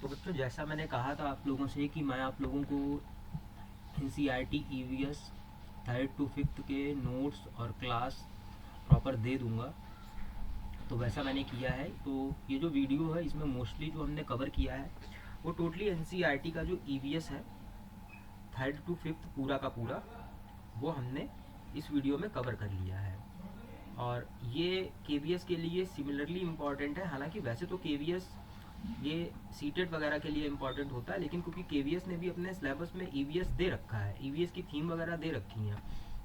तो बच्चों, जैसा मैंने कहा था आप लोगों से कि मैं आप लोगों को NCERT EVS 3rd to 5th के नोट्स और क्लास प्रॉपर दे दूंगा, तो वैसा मैंने किया है। तो ये जो वीडियो है इसमें मोस्टली जो हमने कवर किया है वो टोटली NCERT का जो EVS है 3rd to 5th पूरा का पूरा, वो हमने इस वीडियो में कवर कर लिया है। और ये KVS के लिए सिमिलरली इम्पॉर्टेंट है। हालांकि वैसे तो KVS ये सीटेट वगैरह के लिए इम्पॉर्टेंट होता है, लेकिन क्योंकि KVS ने भी अपने सिलेबस में EVS दे रखा है, EVS की थीम वगैरह दे रखी हैं,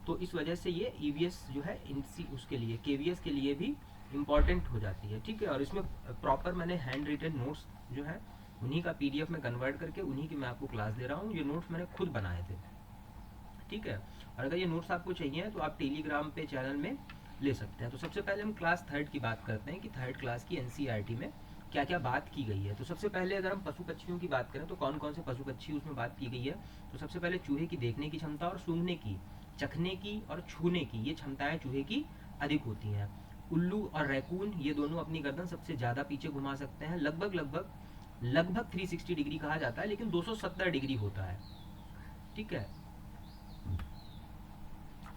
तो इस वजह से ये EVS जो है इनसी उसके लिए KVS के लिए भी इम्पॉर्टेंट हो जाती है। ठीक है, और इसमें प्रॉपर मैंने हैंड रिटन नोट्स जो है उन्हीं का PDF में कन्वर्ट करके उन्हीं की मैं आपको क्लास दे रहा हूँ। ये नोट्स मैंने खुद बनाए थे। ठीक है, और अगर ये नोट्स आपको चाहिए तो आप टेलीग्राम पे चैनल में ले सकते हैं। तो सबसे पहले हम क्लास 3rd की बात करते हैं कि 3rd क्लास की NCERT में क्या क्या बात की गई है। तो सबसे पहले अगर हम पशु पक्षियों की बात करें तो कौन कौन से पशु पक्षी उसमें बात की गई है। तो सबसे पहले चूहे की देखने की क्षमता और सूंघने की, चखने की और छूने की, ये क्षमताएं चूहे की अधिक होती हैं। उल्लू और रैकून ये दोनों अपनी गर्दन सबसे ज़्यादा पीछे घुमा सकते हैं, लगभग लगभग लगभग 360 डिग्री कहा जाता है, लेकिन 270 डिग्री होता है। ठीक है,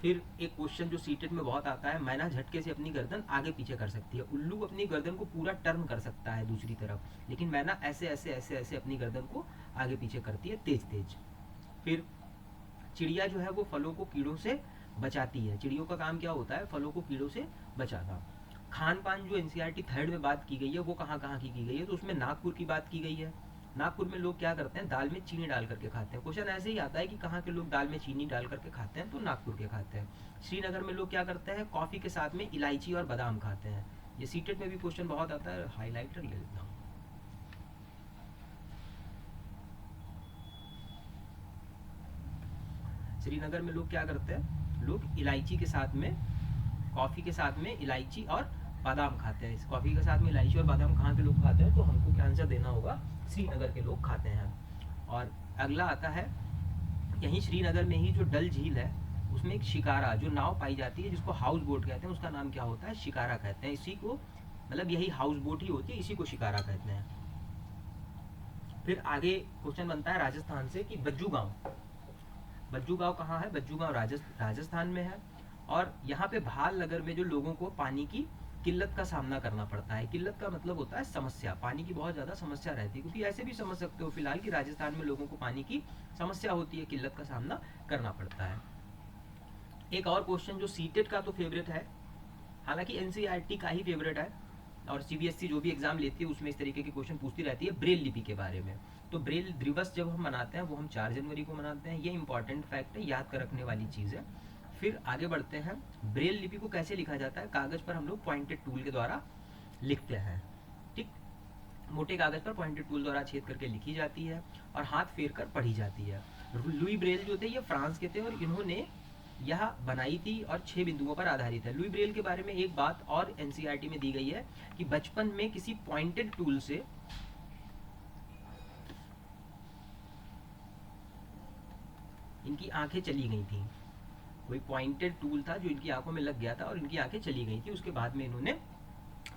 फिर एक क्वेश्चन जो सीटेट में बहुत आता है, मैना झटके से अपनी गर्दन आगे पीछे कर सकती है। उल्लू अपनी गर्दन को पूरा टर्न कर सकता है दूसरी तरफ, लेकिन मैना ऐसे ऐसे ऐसे ऐसे अपनी गर्दन को आगे पीछे करती है तेज तेज। फिर चिड़िया जो है वो फलों को कीड़ों से बचाती है। चिड़ियों का काम क्या होता है? फलों को कीड़ों से बचाना। खान पान जो NCERT 3rd में बात की गई है वो कहाँ कहाँ की गई है? तो उसमें नागपुर की बात की गई है। नागपुर में लोग क्या करते हैं? दाल में चीनी डाल करके खाते हैं। क्वेश्चन ऐसे ही आता है कि कहाँ के लोग दाल में चीनी डाल करके खाते हैं, तो नागपुर के खाते हैं। श्रीनगर में लोग क्या करते हैं? कॉफ़ी के साथ में इलायची और बादाम खाते हैं। ये सीटेट में भी क्वेश्चन बहुत आता है, हाईलाइटर ले लेता हूँ। श्रीनगर में लोग क्या करते हैं? लोग इलायची के साथ में, कॉफ़ी के साथ में इलायची और बादाम खाते हैं। इस कॉफ़ी के साथ में इलायची और बादाम कहाँ के लोग खाते हैं? तो हमको क्या आंसर देना होगा? श्रीनगर के लोग खाते हैं। और अगला आता है, यहीं श्रीनगर में ही जो डल झील है उसमें एक शिकारा जो नाव पाई जाती है जिसको हाउस बोट कहते हैं, उसका नाम क्या होता है? शिकारा कहते हैं। इसी को, मतलब यही हाउस बोट ही होती है, इसी को शिकारा कहते हैं। फिर आगे क्वेश्चन बनता है राजस्थान से कि बज्जू गांव, बज्जू गांव कहाँ है? बज्जू गांव राजस्थान में है। और यहाँ पे भाल नगर में जो लोगों को पानी की किल्लत का सामना करना पड़ता है। किल्लत का मतलब होता है समस्या, पानी की बहुत ज़्यादा समस्या रहती है, क्योंकि ऐसे भी समझ सकते हो फिलहाल कि राजस्थान में लोगों को पानी की समस्या होती है, किल्लत का सामना करना पड़ता है। एक और क्वेश्चन जो सीटेट का तो फेवरेट है, हालांकि NCERT का ही फेवरेट है, और CBSE जो भी एग्जाम लेती है उसमें इस तरीके के क्वेश्चन पूछती रहती है ब्रेल लिपि के बारे में। तो ब्रेल दिवस जब हम मनाते हैं वो हम 4 जनवरी को मनाते हैं। ये इंपॉर्टेंट फैक्ट है, याद कर रखने वाली चीज़ है। फिर आगे बढ़ते हैं, ब्रेल लिपि को कैसे लिखा जाता है? कागज पर हम लोग पॉइंटेड टूल के द्वारा लिखते हैं। ठीक, मोटे कागज पर पॉइंटेड टूल द्वारा छेद करके लिखी जाती है और हाथ फेर कर पढ़ी जाती है। लुई ब्रेल जो थे ये फ्रांस के थे और इन्होंने यह बनाई थी और 6 बिंदुओं पर आधारित है। लुई ब्रेल के बारे में एक बात और NCERT में दी गई है कि बचपन में किसी पॉइंटेड टूल से इनकी आंखें चली गई थी। कोई पॉइंटेड टूल था जो इनकी आंखों में लग गया था और इनकी आंखें चली गई थी। उसके बाद में इन्होंने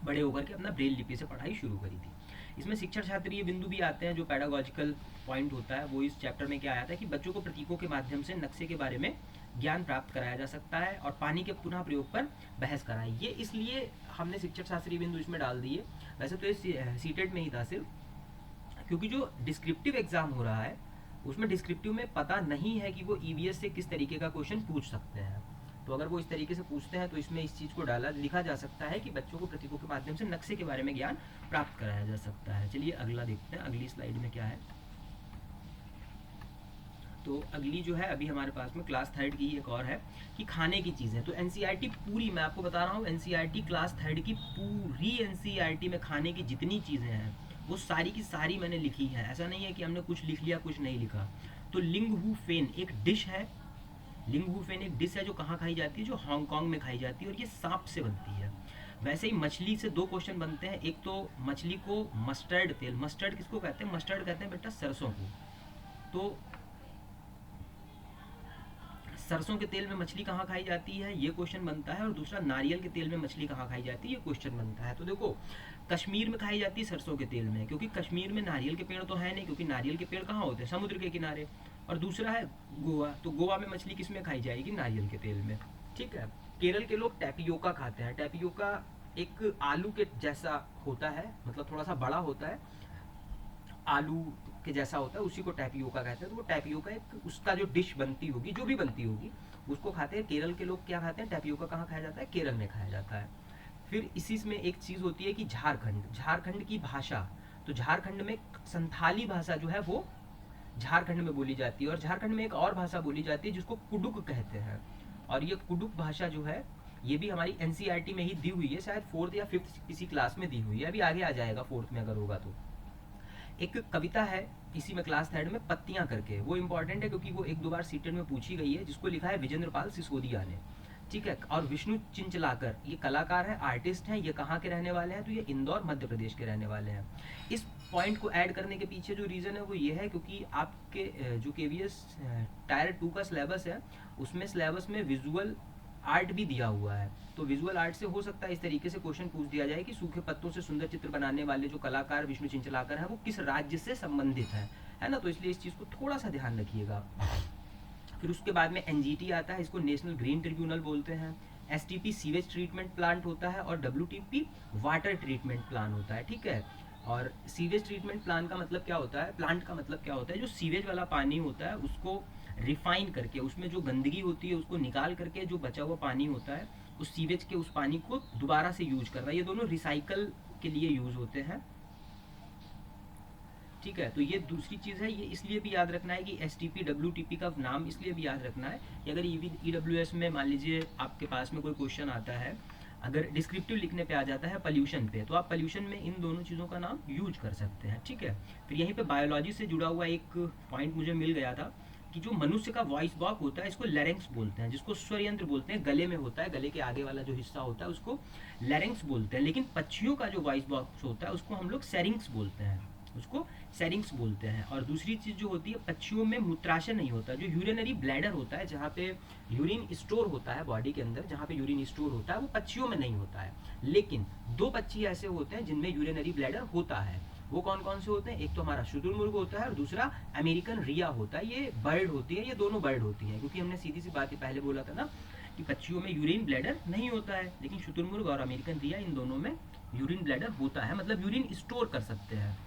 बड़े होकर के अपना ब्रेल लिपि से पढ़ाई शुरू करी थी। इसमें शिक्षण शास्त्रीय बिंदु भी आते हैं। जो पैडागॉजिकल पॉइंट होता है वो इस चैप्टर में क्या आया था कि बच्चों को प्रतीकों के माध्यम से नक्शे के बारे में ज्ञान प्राप्त कराया जा सकता है और पानी के पुनः प्रयोग पर बहस कराई। ये इसलिए हमने शिक्षण शास्त्रीय बिंदु इसमें डाल दिए। वैसे तो ये सीटेट में ही था सिर्फ, क्योंकि जो डिस्क्रिप्टिव एग्जाम हो रहा है उसमें डिस्क्रिप्टिव में पता नहीं है कि वो EVS से किस तरीके का क्वेश्चन पूछ सकते हैं। तो अगर वो इस तरीके से पूछते हैं तो इसमें इस चीज़ को डाला लिखा जा सकता है कि बच्चों को प्रतीकों के माध्यम से नक्शे के बारे में ज्ञान प्राप्त कराया जा सकता है। चलिए अगला देखते हैं, अगली स्लाइड में क्या है। तो अगली जो है अभी हमारे पास में क्लास 3rd की एक और है कि खाने की चीज़ें। तो NCERT पूरी, मैं आपको बता रहा हूँ, NCERT क्लास 3rd की पूरी NCERT में खाने की जितनी चीज़ें हैं वो सारी की सारी मैंने लिखी है। ऐसा नहीं है कि हमने कुछ लिख लिया कुछ नहीं लिखा। तो लिंग हू फेन एक डिश है, लिंग हू फेन एक डिश है जो कहाँ खाई जाती है? जो हांगकांग में खाई जाती है और ये सांप से बनती है। वैसे ही मछली से 2 क्वेश्चन बनते हैं। एक तो मछली को मस्टर्ड तेल, मस्टर्ड किसको कहते हैं? मस्टर्ड कहते हैं बेटा सरसों को। तो सरसों के तेल में मछली कहाँ खाई जाती है, ये क्वेश्चन बनता है। और दूसरा, नारियल के तेल में मछली कहाँ खाई जाती है, ये क्वेश्चन बनता है। तो देखो, कश्मीर में खाई जाती है सरसों के तेल में, क्योंकि कश्मीर में नारियल के पेड़ तो है नहीं, क्योंकि नारियल के पेड़ कहाँ होते हैं, समुद्र के किनारे। और दूसरा है गोवा, तो गोवा में मछली किस में खाई जाएगी, नारियल के तेल में। ठीक है। केरल के लोग टैपियोका खाते हैं। टैपियोका एक आलू के जैसा होता है, मतलब थोड़ा सा बड़ा होता है, आलू के जैसा होता है, उसी को टैपियोका कहते हैं। तो वो टैपियोका एक उसका जो डिश बनती होगी, जो भी बनती होगी, उसको खाते हैं। केरल के लोग क्या खाते हैं, टैपियोका कहाँ खाया जाता है, केरल में खाया जाता है। फिर इसी में एक चीज़ होती है कि झारखंड की भाषा, तो झारखंड में संथाली भाषा जो है वो झारखंड में बोली जाती है। और झारखंड में एक और भाषा बोली जाती है जिसको कुडुक कहते हैं। और ये कुडुक भाषा जो है, ये भी हमारी एनसीईआरटी में ही दी हुई है, शायद 4th या 5th किसी क्लास में दी हुई है, अभी आगे आ जाएगा 4th में अगर होगा तो। एक कविता है इसी में क्लास 3rd में, पत्तियां करके, वो इंपॉर्टेंट है क्योंकि वो 1-2 बार सीटेट में पूछी गई है, जिसको लिखा है विजेंद्र पाल सिसोदिया ने। ठीक है। और विष्णु चिंचलाकर, ये कलाकार है, आर्टिस्ट हैं, ये कहाँ के रहने वाले हैं, तो ये इंदौर मध्य प्रदेश के रहने वाले हैं। इस पॉइंट को ऐड करने के पीछे जो रीज़न है वो ये है, क्योंकि आपके जो केवीएस टायर 2 का सिलेबस है, उसमें सिलेबस में विजुअल आर्ट भी दिया हुआ है। तो विजुअल आर्ट से हो सकता है इस तरीके से क्वेश्चन पूछ दिया जाए कि सूखे पत्तों से सुंदर चित्र बनाने वाले जो कलाकार विष्णु चिंचलाकर हैं वो किस राज्य से संबंधित है ना। तो इसलिए इस चीज़ को थोड़ा सा ध्यान रखिएगा। फिर उसके बाद में एनजीटी आता है, इसको नेशनल ग्रीन ट्रिब्यूनल बोलते हैं। एसटीपी सीवेज ट्रीटमेंट प्लांट होता है, और डब्ल्यूटीपी वाटर ट्रीटमेंट प्लांट होता है। ठीक है। और सीवेज ट्रीटमेंट प्लांट का मतलब क्या होता है, प्लांट का मतलब क्या होता है, जो सीवेज वाला पानी होता है उसको रिफाइन करके, उसमें जो गंदगी होती है उसको निकाल करके जो बचा हुआ पानी होता है, उस सीवेज के उस पानी को दोबारा से यूज करना, ये दोनों रिसाइकल के लिए यूज होते हैं। ठीक है। तो ये दूसरी चीज़ है, ये इसलिए भी याद रखना है कि एसटीपी डब्ल्यूटीपी का नाम इसलिए भी याद रखना है कि अगर ईडब्ल्यूएस में मान लीजिए आपके पास में कोई क्वेश्चन आता है, अगर डिस्क्रिप्टिव लिखने पे आ जाता है पोल्यूशन पे, तो आप पोल्यूशन में इन दोनों चीज़ों का नाम यूज कर सकते हैं। ठीक है। फिर यहीं पे बायोलॉजी से जुड़ा हुआ एक पॉइंट मुझे मिल गया था कि जो मनुष्य का वॉइस बॉक्स होता है इसको लैरिंक्स बोलते हैं, जिसको स्वर यंत्र बोलते हैं, गले में होता है, गले के आगे वाला जो हिस्सा होता है उसको लैरिंक्स बोलते हैं। लेकिन पक्षियों का जो वॉइस बॉक्स होता है उसको हम लोग सेरिंग्स बोलते हैं, उसको सेरिंग्स बोलते हैं। और दूसरी चीज़ जो होती है, पक्षियों में मूत्राशय नहीं होता, जो यूरिनरी ब्लैडर होता है, जहाँ पे यूरिन स्टोर होता है बॉडी के अंदर, जहाँ पे यूरिन स्टोर होता है, वो पक्षियों में नहीं होता है। लेकिन 2 पक्षी ऐसे होते हैं जिनमें यूरिनरी ब्लैडर होता है। वो कौन कौन से होते हैं, एक तो हमारा शुतुरमुर्ग होता है और दूसरा अमेरिकन रिया होता है। ये बर्ड होती है, ये दोनों बर्ड होती है, क्योंकि हमने सीधी सी बात पहले बोला था ना कि पक्षियों में यूरिन ब्लैडर नहीं होता है, लेकिन शुतुरमुर्ग और अमेरिकन रिया इन दोनों में यूरिन ब्लैडर होता है, मतलब यूरिन स्टोर कर सकते हैं।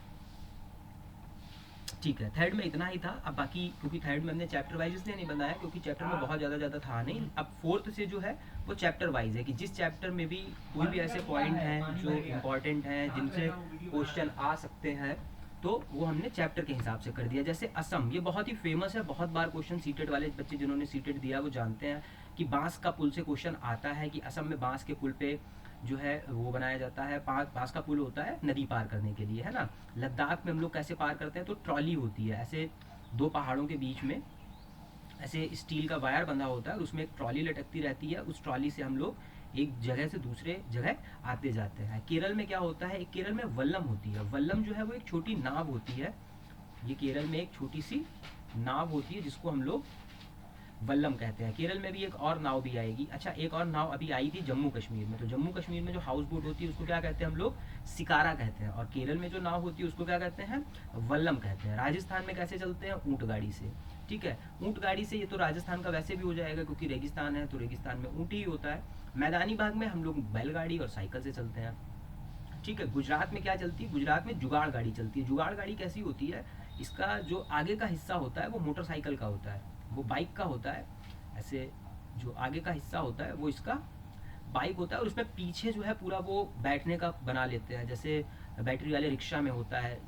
ठीक है। 3rd में इतना ही था। अब बाकी, क्योंकि 3rd में हमने चैप्टर वाइज इसलिए नहीं बनाया क्योंकि चैप्टर में बहुत ज़्यादा था नहीं। अब 4th से जो है वो चैप्टर वाइज है कि जिस चैप्टर में भी कोई भी ऐसे पॉइंट हैं जो इम्पोर्टेंट हैं, जिनसे क्वेश्चन आ सकते हैं, तो वो हमने चैप्टर के हिसाब से कर दिया। जैसे असम, ये बहुत ही फेमस है, बहुत बार क्वेश्चन सीटेड वाले बच्चे जिन्होंने सीटेड दिया वो जानते हैं कि बांस का पुल से क्वेश्चन आता है कि असम में बांस के पुल पे जो है वो बनाया जाता है, बांस का पुल होता है नदी पार करने के लिए, है ना। लद्दाख में हम लोग कैसे पार करते हैं, तो ट्रॉली होती है, ऐसे 2 पहाड़ों के बीच में ऐसे स्टील का वायर बंधा होता है, उसमें एक ट्रॉली लटकती रहती है, उस ट्रॉली से हम लोग एक जगह से दूसरे जगह आते जाते हैं। केरल में क्या होता है, एक केरल में वल्लम होती है। वल्लम जो है वो एक छोटी नाव होती है, ये केरल में एक छोटी सी नाव होती है जिसको हम लोग वल्लम कहते हैं। केरल में भी एक और नाव भी आएगी। अच्छा, एक और नाव अभी आई थी जम्मू कश्मीर में, तो जम्मू कश्मीर में जो हाउस बोट होती है उसको क्या कहते हैं हम लोग, सिकारा कहते हैं। और केरल में जो नाव होती है उसको क्या कहते हैं, वल्लम कहते हैं। राजस्थान में कैसे चलते हैं, ऊँट गाड़ी से। ठीक है। ऊँट गाड़ी से, ये तो राजस्थान का वैसे भी हो जाएगा क्योंकि रेगिस्तान है, तो रेगिस्तान में ऊँट ही होता है। मैदानी भाग में हम लोग बैलगाड़ी और साइकिल से चलते हैं। ठीक है। गुजरात में क्या चलती है, गुजरात में जुगाड़ गाड़ी चलती है। जुगाड़ गाड़ी कैसी होती है, इसका जो आगे का हिस्सा होता है वो मोटरसाइकिल का होता है, वो बाइक का होता है। ऐसे जो आगे का हिस्सा होता है वो इसका बाइक होता है, और उसमें पीछे जो है पूरा वो बैठने का बना लेते हैं, जैसे बैटरी वाले रिक्शा में होता है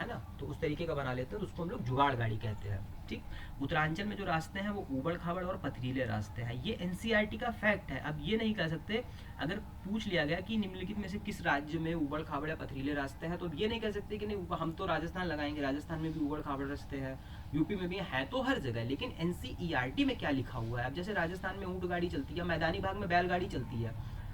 ना, तो उस तरीके का बना लेते हैं, तो उसको हम लोग जुगाड़ गाड़ी कहते हैं। ठीक। उत्तरांचल में जो रास्ते हैं वो ऊबड़ खाबड़ और पथरीले रास्ते हैं, ये एनसीईआरटी का फैक्ट है। अब ये नहीं कह सकते, अगर पूछ लिया गया कि निम्नलिखित में से किस राज्य में ऊबड़ खाबड़ या पथरीले रास्ते हैं, तो ये नहीं कह सकते कि नहीं हम तो राजस्थान लगाएंगे, राजस्थान में भी ऊबड़ खाबड़ रास्ते हैं, यूपी में भी है, तो हर जगह। लेकिन एनसीईआरटी में क्या लिखा हुआ है, अब जैसे राजस्थान में ऊँट गाड़ी चलती है, मैदानी भाग में बैलगाड़ी चलती है,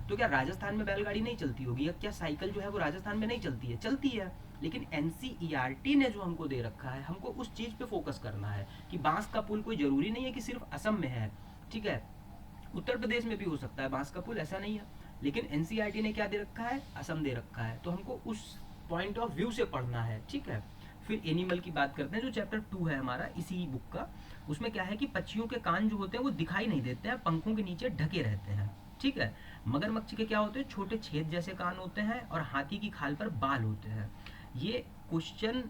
तो क्या राजस्थान में बैलगाड़ी नहीं चलती होगी, या क्या साइकिल जो है वो राजस्थान में नहीं चलती है, चलती है। लेकिन एनसीईआरटी ने जो हमको दे रखा है, हमको उस चीज़ पे फोकस करना है कि बांस का पुल कोई ज़रूरी नहीं है कि सिर्फ असम में है, ठीक है। उत्तर प्रदेश में भी हो सकता है बांस का पुल, ऐसा नहीं है, लेकिन एनसीईआरटी ने क्या दे रखा है, असम दे रखा है, तो हमको उस पॉइंट ऑफ व्यू से पढ़ना है, ठीक है। फिर एनिमल की बात करते हैं, जो चैप्टर 2 है हमारा इसी बुक का। उसमें क्या है कि पक्षियों के कान जो होते हैं वो दिखाई नहीं देते हैं, पंखों के नीचे ढके रहते हैं, ठीक है। मगरमच्छ के क्या होते हैं, छोटे छेद जैसे कान होते हैं, और हाथी की खाल पर बाल होते हैं। ये क्वेश्चन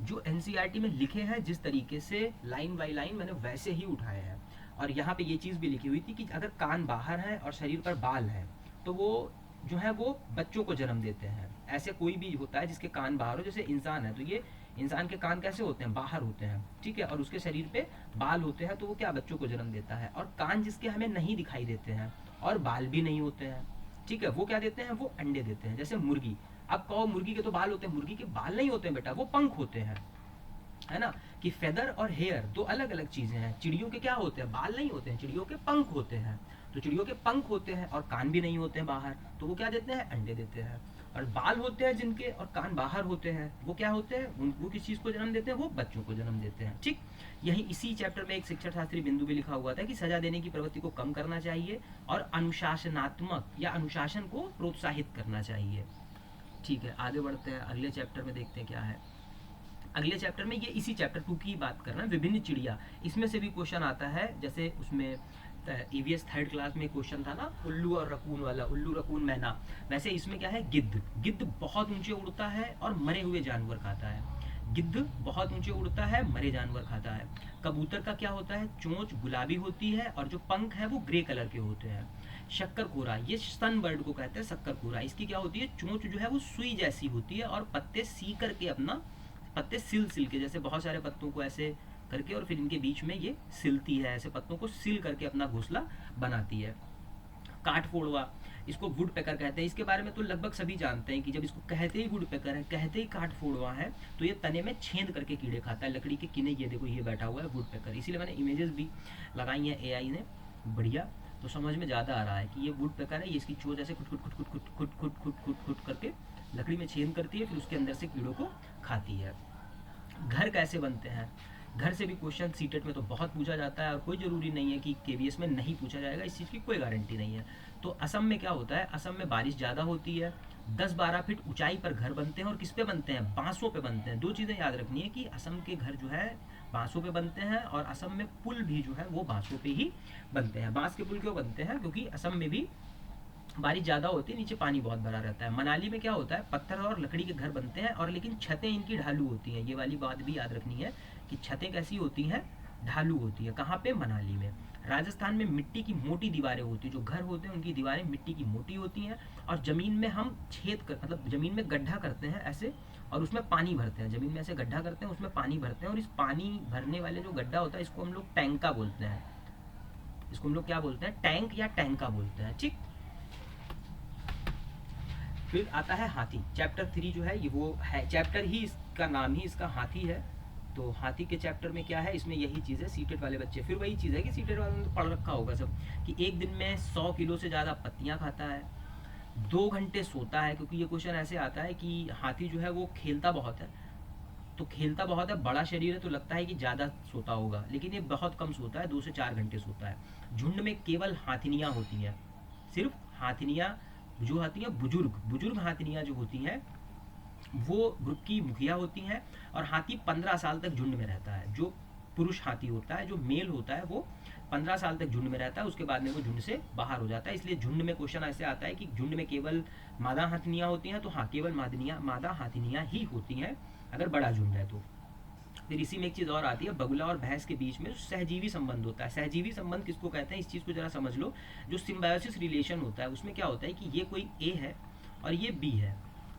जो एनसीईआरटी में लिखे हैं जिस तरीके से लाइन बाय लाइन, मैंने वैसे ही उठाए हैं। और यहाँ पे ये चीज़ भी लिखी हुई थी कि अगर कान बाहर है और शरीर पर बाल है तो वो जो है वो बच्चों को जन्म देते हैं। ऐसे कोई भी होता है जिसके कान बाहर हो, जैसे इंसान है तो ये इंसान के कान कैसे होते हैं, बाहर होते हैं, ठीक है, और उसके शरीर पे बाल होते हैं, तो वो क्या बच्चों को जन्म देता है। और कान जिसके हमें नहीं दिखाई देते हैं और बाल भी नहीं होते हैं, ठीक है, वो क्या देते हैं, वो अंडे देते हैं। जैसे मुर्गी, अब कहो मुर्गी के तो बाल होते हैं, मुर्गी के बाल नहीं होते हैं बेटा, वो पंख होते हैं, है ना, कि फेदर और हेयर दो अलग अलग चीजें हैं। चिड़ियों के क्या होते हैं, बाल नहीं होते हैं, चिड़ियों के पंख होते हैं। तो चिड़ियों के पंख होते हैं और कान भी नहीं होते हैं बाहर, तो वो क्या देते हैं, अंडे देते हैं। और बाल होते हैं जिनके और कान बाहर होते हैं, वो क्या होते हैं, वो किस चीज को जन्म देते हैं, वो बच्चों को जन्म देते हैं, ठीक। यही इसी चैप्टर में एक शिक्षण शास्त्री बिंदु भी लिखा हुआ था कि सजा देने की प्रवृत्ति को कम करना चाहिए और अनुशासनात्मक या अनुशासन को प्रोत्साहित करना चाहिए। ठीक है, आगे बढ़ते हैं, अगले चैप्टर में देखते हैं क्या है। अगले चैप्टर में, ये इसी चैप्टर 2 की बात कर रहे हैं, विभिन्न चिड़िया। इसमें से भी क्वेश्चन आता है, जैसे उसमें ईवीएस थर्ड क्लास में क्वेश्चन था ना, उल्लू और रकून वाला, उल्लू रकून मैना। वैसे इसमें क्या है, गिद्ध। गिद्ध बहुत ऊंचे उड़ता है और मरे हुए जानवर खाता है। गिद्ध बहुत ऊंचे उड़ता है, मरे जानवर खाता है। कबूतर का क्या होता है, चोंच गुलाबी होती है और जो पंख है वो ग्रे कलर के होते हैं। शक्करकोरा, ये सन बर्ड को कहते हैं शक्करकोरा। इसकी क्या होती है, चोंच जो है वो सुई जैसी होती है और पत्ते सी करके अपना, पत्ते सिल सिल के, जैसे बहुत सारे पत्तों को ऐसे करके और फिर इनके बीच में ये सिलती है, ऐसे पत्तों को सिल करके अपना घोंसला बनाती है। काठफोड़वा, इसको वुड पेकर कहते हैं। इसके बारे में तो लगभग सभी जानते हैं कि जब इसको कहते ही वुड पेकर है, कहते ही काठफोड़वा है, तो ये तने में छेद करके कीड़े खाता है, लकड़ी के किने। ये देखो ये बैठा हुआ है वुड पेकर, इसीलिए मैंने इमेजेस भी लगाई हैं एआई ने, बढ़िया, तो समझ में ज़्यादा आ रहा है कि ये वुड पेकर है। ये इसकी चोंच ऐसे खुट खुट खुट खुट खुट खुट खुट खुट खुट खुट करके लकड़ी में छेद करती है, फिर उसके अंदर से कीड़ों को खाती है। घर कैसे बनते हैं, घर से भी क्वेश्चन सीटेट में तो बहुत पूछा जाता है और कोई ज़रूरी नहीं है कि केवीएस में नहीं पूछा जाएगा, इस चीज़ की कोई गारंटी नहीं है। तो असम में क्या होता है, असम में बारिश ज़्यादा होती है, 10-12 फीट ऊंचाई पर घर बनते हैं और किस पे बनते हैं, बांसों पे बनते हैं। दो चीज़ें याद रखनी है कि असम के घर जो है बांसों पे बनते हैं और असम में पुल भी जो है वो बांसों पे ही बनते हैं। बांस के पुल क्यों बनते हैं, क्योंकि असम में भी बारिश ज़्यादा होती है, नीचे पानी बहुत भरा रहता है। मनाली में क्या होता है, पत्थर और लकड़ी के घर बनते हैं और लेकिन छतें इनकी ढालू होती हैं। ये वाली बात भी याद रखनी है कि छतें कैसी होती हैं, ढालू होती है। कहाँ पे, मनाली में। राजस्थान में मिट्टी की मोटी दीवारें होती हैं, जो घर होते हैं उनकी दीवारें मिट्टी की मोटी होती हैं और ज़मीन में हम छेद कर, मतलब ज़मीन में गड्ढा करते हैं ऐसे और उसमें पानी भरते हैं। ज़मीन में ऐसे गड्ढा करते हैं, उसमें पानी भरते हैं और इस पानी भरने वाले जो गड्ढा होता है इसको हम लोग टैंका बोलते हैं। इसको हम लोग क्या बोलते हैं, टैंक या टैंका बोलते हैं, ठीक। फिर आता है हाथी। चैप्टर 3 जो है ये वो है, चैप्टर ही इसका नाम ही इसका हाथी है। तो हाथी के चैप्टर में क्या है, इसमें यही चीज़ है, सीटेट वाले बच्चे, फिर वही चीज़ है कि सीटेट वालों ने तो पढ़ रखा होगा सब, कि एक दिन में 100 किलो से ज़्यादा पत्तियाँ खाता है, 2 घंटे सोता है। क्योंकि ये क्वेश्चन ऐसे आता है कि हाथी जो है वो खेलता बहुत है, तो खेलता बहुत है, बड़ा शरीर है तो लगता है कि ज़्यादा सोता होगा, लेकिन ये बहुत कम सोता है, 2 से 4 घंटे सोता है। झुंड में केवल हाथिनियाँ होती हैं, सिर्फ हाथिनियाँ जो होती हैं, बुजुर्ग बुजुर्ग हाथिनियाँ जो होती हैं वो ग्रुप की मुखिया होती हैं। और हाथी 15 साल तक झुंड में रहता है। जो पुरुष हाथी होता है, जो मेल होता है, वो 15 साल तक झुंड में रहता है, उसके बाद में वो झुंड से बाहर हो जाता है। इसलिए झुंड में क्वेश्चन ऐसे आता है कि झुंड में केवल मादा हाथिनियाँ होती हैं, तो हाँ केवल मादा हाथिनियाँ ही होती हैं अगर बड़ा झुंड है तो। फिर इसी में एक चीज़ और आती है, बगुला और भैंस के बीच में सहजीवी संबंध होता है। सहजीवी संबंध किसको कहते हैं, इस चीज़ को जरा समझ लो। जो सिम्बायोसिस रिलेशन होता है उसमें क्या होता है कि ये कोई ए है और ये बी है,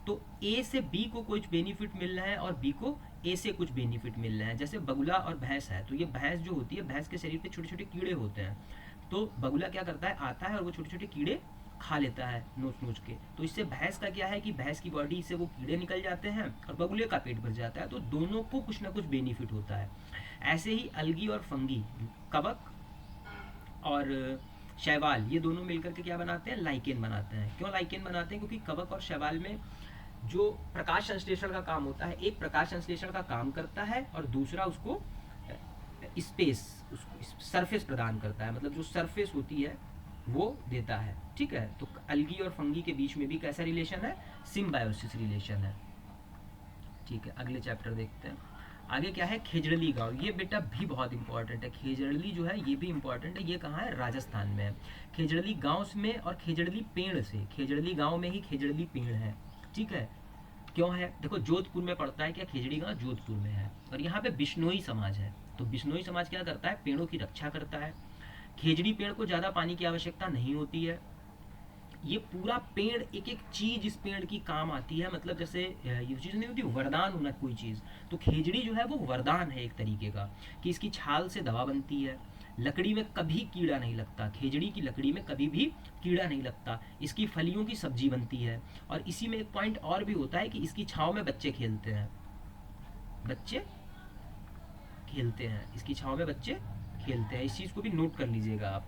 तो ए से बी को कुछ बेनिफिट मिल रहा है और बी को ए से कुछ बेनिफिट मिल रहा है। जैसे बगुला और भैंस है, तो ये भैंस जो होती है, भैंस के शरीर पे छोटे छोटे कीड़े होते हैं, तो बगुला क्या करता है, आता है और वो छोटे छोटे कीड़े खा लेता है नोच नोच के। तो इससे भैंस का क्या है कि भैंस की बॉडी से वो कीड़े निकल जाते हैं और बगुले का पेट भर जाता है, तो दोनों को कुछ ना कुछ बेनिफिट होता है। ऐसे ही अलगी और फंगी, कवक और शैवाल, ये दोनों मिलकर के क्या बनाते हैं, लाइकेन बनाते हैं। क्यों लाइकेन बनाते हैं, क्योंकि कवक और शैवाल में जो प्रकाश संश्लेषण का काम होता है, एक प्रकाश संश्लेषण का काम करता है और दूसरा उसको स्पेस, उसको सरफेस प्रदान करता है, मतलब जो सरफेस होती है वो देता है। ठीक है, तो अलगी और फंगी के बीच में भी कैसा रिलेशन है, सिम्बायोसिस रिलेशन है। ठीक है, अगले चैप्टर देखते हैं। आगे क्या है, खेजड़ली गांव। ये बेटा भी बहुत इंपॉर्टेंट है, खेजड़ली जो है ये भी इंपॉर्टेंट है। ये कहाँ है, राजस्थान में है। खेजड़ली गांव में और खेजड़ली पेड़ से, खेजड़ली गांव में ही खेजड़ली पेड़ है। ठीक है, क्यों है, देखो जोधपुर में पड़ता है क्या, खेजड़ी गांव जोधपुर में है, और यहाँ पे बिश्नोई समाज है। तो बिश्नोई समाज क्या करता है, पेड़ों की रक्षा करता है। खेजड़ी पेड़ को ज़्यादा पानी की आवश्यकता नहीं होती है। ये पूरा पेड़, एक एक चीज इस पेड़ की काम आती है, मतलब जैसे ये चीज नहीं होती वरदान होना कोई चीज, तो खेजड़ी जो है वो वरदान है एक तरीके का, कि इसकी छाल से दवा बनती है, लकड़ी में कभी कीड़ा नहीं लगता, खेजड़ी की लकड़ी में कभी भी कीड़ा नहीं लगता, इसकी फलियों की सब्जी बनती है। और इसी में एक पॉइंट और भी होता है कि इसकी छाव में बच्चे खेलते हैं, बच्चे खेलते हैं, इसकी छाव में बच्चे खेलते हैं। इस चीज़ को भी नोट कर लीजिएगा आप।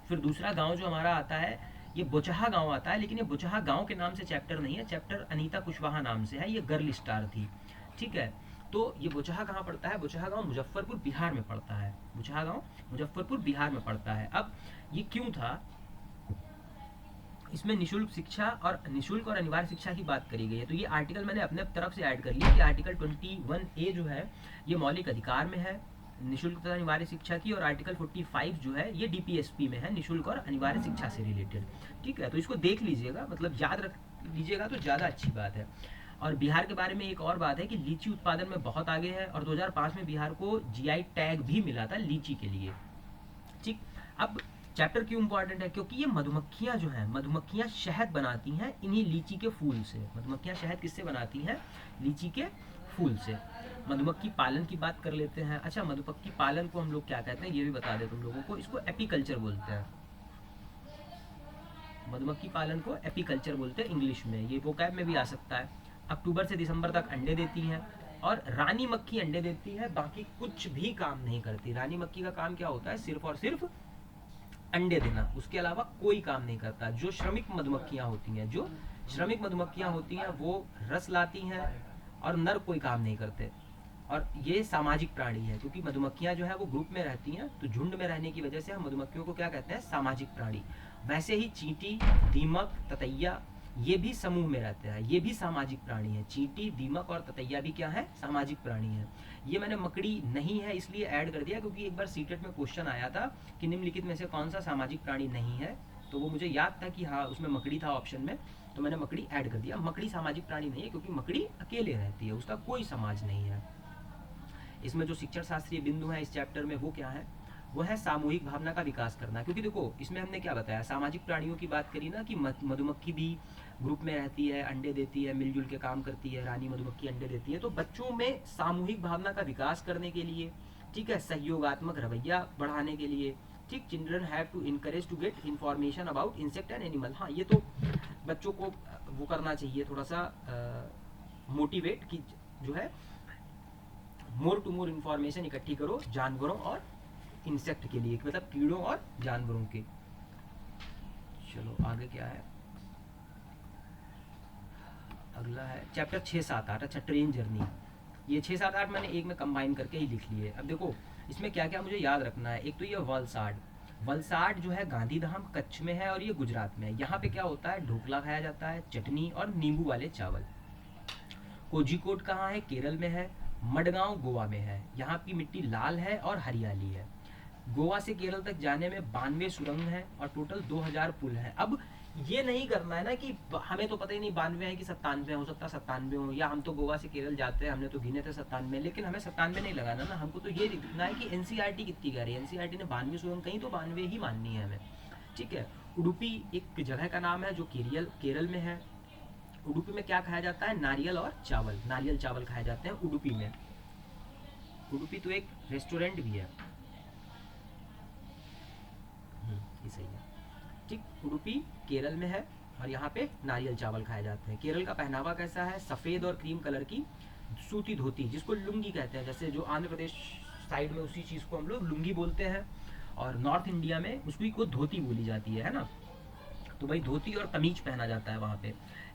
फिर दूसरा गांव जो हमारा आता है, ये बोचहा गांव आता है, लेकिन ये बोचहा गांव के नाम से चैप्टर नहीं है, चैप्टर अनीता कुशवाहा नाम से है, ये गर्ल स्टार थी। ठीक है, तो ये बोचहा कहाँ पड़ता है, बोचहा गांव मुजफ्फरपुर बिहार में पड़ता है, बोचहा गांव मुजफ्फरपुर बिहार में पड़ता है। अब ये क्यों था, इसमें निशुल्क शिक्षा और निशुल्क और अनिवार्य शिक्षा की बात करी गई है। तो ये आर्टिकल मैंने अपने तरफ से ऐड कर लिया कि आर्टिकल 21A जो है ये मौलिक अधिकार में है, निशुल्क तथा अनिवार्य शिक्षा की, और आर्टिकल 45 जो है ये DPSP में है, निशुल्क और अनिवार्य शिक्षा से रिलेटेड। ठीक है, तो इसको देख लीजिएगा, मतलब याद रख लीजिएगा तो ज़्यादा अच्छी बात है। और बिहार के बारे में एक और बात है कि लीची उत्पादन में बहुत आगे है, और 2005 में बिहार को GI टैग भी मिला था लीची के लिए। ठीक, अब चैप्टर क्यों इंपॉर्टेंट है, क्योंकि ये मधुमक्खियां जो हैं, मधुमक्खियां शहद बनाती हैं इन्हीं लीची के फूल से। मधुमक्खियां शहद किससे बनाती हैं, लीची के फूल से। मधुमक्खी पालन की बात कर लेते हैं। अच्छा, मधुमक्खी पालन को हम लोग क्या कहते हैं ये भी बता दें तुम लोगों को, इसको एपीकल्चर बोलते हैं। मधुमक्खी पालन को एपीकल्चर बोलते हैं इंग्लिश में, ये वोकैब में भी आ सकता है। अक्टूबर से दिसंबर तक अंडे देती हैं, और रानी मक्खी अंडे देती है, बाकी कुछ भी काम नहीं करती। रानी मक्खी का काम क्या होता है, सिर्फ और सिर्फ अंडे देना, उसके अलावा कोई काम नहीं करता। जो श्रमिक मधुमक्खियां होती हैं, जो श्रमिक मधुमक्खियां होती हैं वो रस लाती हैं, और नर कोई काम नहीं करते। और ये सामाजिक प्राणी है, क्योंकि मधुमक्खियां जो है वो ग्रुप में रहती हैं, तो झुंड में रहने की वजह से हम मधुमक्खियों को क्या कहते हैं, सामाजिक प्राणी। वैसे ही चींटी, दीमक, ततैया ये भी समूह में रहते हैं, ये भी सामाजिक प्राणी है। चींटी, दीमक और ततैया भी क्या है, सामाजिक प्राणी है। ये मैंने मकड़ी नहीं है इसलिए ऐड कर दिया, क्योंकि एक बार सीटेट में क्वेश्चन आया था कि निम्नलिखित में से कौन सा सामाजिक प्राणी नहीं है, तो वो मुझे याद था कि हाँ उसमें मकड़ी था ऑप्शन में, तो मैंने मकड़ी ऐड कर दिया। मकड़ी सामाजिक प्राणी नहीं है, क्योंकि मकड़ी अकेले रहती है, उसका कोई समाज नहीं है। इसमें जो शिक्षण शास्त्रीय बिंदु है इस चैप्टर में वो क्या है, वो है सामूहिक भावना का विकास करना। क्योंकि देखो इसमें हमने क्या बताया, सामाजिक प्राणियों की बात करी ना, कि मधुमक्खी भी ग्रुप में रहती है, अंडे देती है, मिलजुल के काम करती है, रानी मधुमक्खी अंडे देती है। तो बच्चों में सामूहिक भावना का विकास करने के लिए, ठीक है, सहयोगात्मक रवैया बढ़ाने के लिए, ठीक, children have to encourage to get information about insect and animal. हाँ, ये तो बच्चों को वो करना चाहिए, थोड़ा सा मोटिवेट की जो है, मोर टू मोर इन्फॉर्मेशन इकट्ठी करो जानवरों और इंसेक्ट के लिए, मतलब कीड़ों और जानवरों के। चलो आगे क्या है, अगला है चैप्टर 6, 7, 8। अच्छा, ट्रेन जर्नी। ये 6, 7, 8 मैंने एक में कंबाइन करके ही लिख लिए। अब देखो इसमें क्या क्या मुझे याद रखना है। एक तो ये वलसाड, वलसाड जो है गांधीधाम कच्छ में है, और ये गुजरात में है। यहाँ पे क्या होता है, ढोकला खाया जाता है, चटनी और नींबू वाले चावल। कोझिकोड कहाँ है, केरल में है। मडगांव गोवा में है। यहाँ की मिट्टी लाल है और हरियाली है। गोवा से केरल तक जाने में 92 सुरंग है, और टोटल 2000 पुल है। अब ये नहीं करना है ना कि हमें तो पता ही नहीं 92 है कि 97, हो सकता है 97 हो, या हम तो गोवा से केरल जाते हैं, हमने तो गिने थे 97, लेकिन हमें 97 नहीं लगाना ना, हमको तो ये लिखना है कि एनसीईआरटी कितनी कह रही है। एनसीईआरटी ने 92 सुरंग कहीं, तो 92 ही माननी है हमें। ठीक है, उडुपी एक जगह का नाम है जो केरल में है। उडुपी में क्या खाया जाता है, नारियल और चावल, नारियल चावल खाए जाते हैं उडुपी में। उडुपी तो एक रेस्टोरेंट भी है, ये सही है। ठीक, उडुपी केरल में है, और यहाँ पे नारियल चावल खाए जाते हैं। केरल का पहनावा कैसा है, सफ़ेद और क्रीम कलर की सूती धोती, जिसको लुंगी कहते हैं। जैसे जो आंध्र प्रदेश साइड में उसी चीज़ को हम लोग लुंगी बोलते हैं, और नॉर्थ इंडिया में उसकी को धोती बोली जाती है ना। तो भाई धोती और कमीज पहना जाता है वहाँ पे।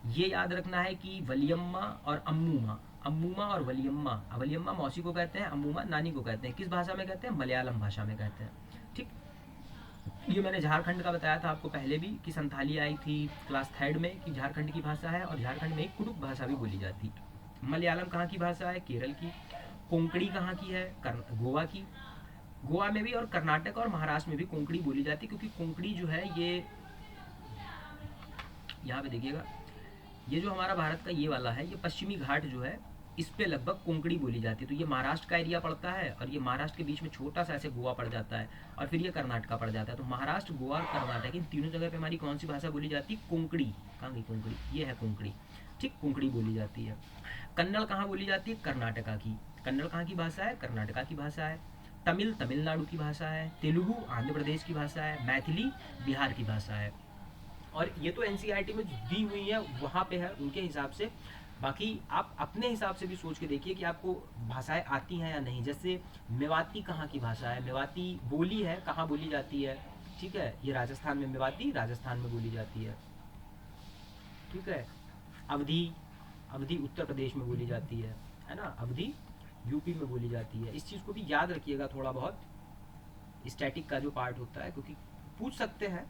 ये याद रखना है कि वलियम्मा और अम्मूमा, अम्मूमा और वलियम्मा, वलियम्मा मौसी को कहते हैं, अम्मूमा नानी को कहते हैं। किस भाषा में कहते हैं? मलयालम भाषा में कहते हैं। ठीक, ये मैंने झारखंड का बताया था आपको पहले भी कि संथाली आई थी क्लास थर्ड में कि झारखंड की भाषा है, और झारखंड में एक कुडुक भाषा भी बोली जाती। मलयालम कहाँ की भाषा है? केरल की। कोंकणी कहाँ की है? गोवा की। गोवा में भी और कर्नाटक और महाराष्ट्र में भी कोंकणी बोली जाती है, क्योंकि कोंकणी जो है ये, यहाँ पे देखिएगा, ये जो हमारा भारत का ये वाला है, ये पश्चिमी घाट जो है इस पे लगभग कोंकणी बोली जाती है। तो ये महाराष्ट्र का एरिया पड़ता है, और ये महाराष्ट्र के बीच में छोटा सा ऐसे गोवा पड़ जाता है, और फिर ये कर्नाटका पड़ जाता है। तो महाराष्ट्र, गोवा और कर्नाटक, इन तीनों जगह पे हमारी कौन सी भाषा बोली जाती है? कोंकणी। कहाँ गई कोंकणी? ये है कोंकणी। ठीक, कोंकणी बोली जाती है। कन्नड़ कहाँ बोली जाती है? कर्नाटका की। कन्नड़ कहाँ की भाषा है? कर्नाटका की भाषा है। तमिल तमिलनाडु की भाषा है। तेलुगु आंध्र प्रदेश की भाषा है। मैथिली बिहार की भाषा है। और ये तो एनसीईआरटी में दी हुई है, वहाँ पे है उनके हिसाब से। बाकी आप अपने हिसाब से भी सोच के देखिए कि आपको भाषाएं आती हैं या नहीं। जैसे मेवाती कहाँ की भाषा है? मेवाती बोली है, कहाँ बोली जाती है? ठीक है, ये राजस्थान में, मेवाती राजस्थान में बोली जाती है। ठीक है, अवधी, अवधी उत्तर प्रदेश में बोली जाती है ना। अवधी यूपी में बोली जाती है। इस चीज़ को भी याद रखिएगा थोड़ा बहुत, स्टैटिक का जो पार्ट होता है, क्योंकि पूछ सकते हैं।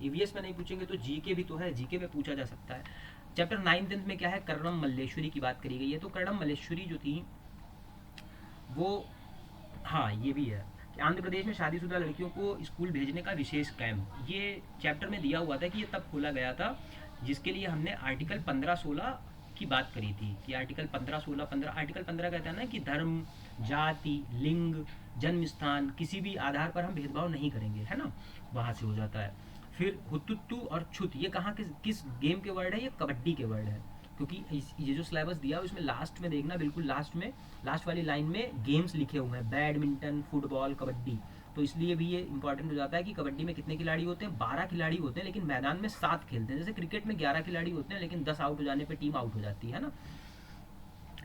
ईवीएस में नहीं पूछेंगे तो जीके भी तो है, जीके में पूछा जा सकता है। चैप्टर 9 में क्या है? कर्णम मल्लेश्वरी की बात करी गई है। तो कर्णम मल्लेश्वरी जो थी वो, हाँ ये भी है कि आंध्र प्रदेश में शादीशुदा लड़कियों को स्कूल भेजने का विशेष कैंप, ये चैप्टर में दिया हुआ था कि ये तब खोला गया था जिसके लिए हमने आर्टिकल 15-16 की बात करी थी कि आर्टिकल 15-16 आर्टिकल 15 कहता है ना कि धर्म, जाति, लिंग, जन्म स्थान, किसी भी आधार पर हम भेदभाव नहीं करेंगे, है ना, वहाँ से हो जाता है। फिर हुतुतु और छुत, ये कहाँ किस गेम के वर्ड है? ये कबड्डी के वर्ड है, क्योंकि ये जो सिलेबस दिया उसमें लास्ट में देखना, बिल्कुल लास्ट में, लास्ट वाली लाइन में गेम्स लिखे हुए हैं, बैडमिंटन, फुटबॉल, कबड्डी। तो इसलिए भी ये इंपॉर्टेंट हो जाता है कि कबड्डी में कितने खिलाड़ी होते हैं? 12 खिलाड़ी होते हैं, लेकिन मैदान में 7 खेलते हैं। जैसे क्रिकेट में 11 खिलाड़ी होते हैं, लेकिन 10 आउट हो जाने पर टीम आउट हो जाती है ना।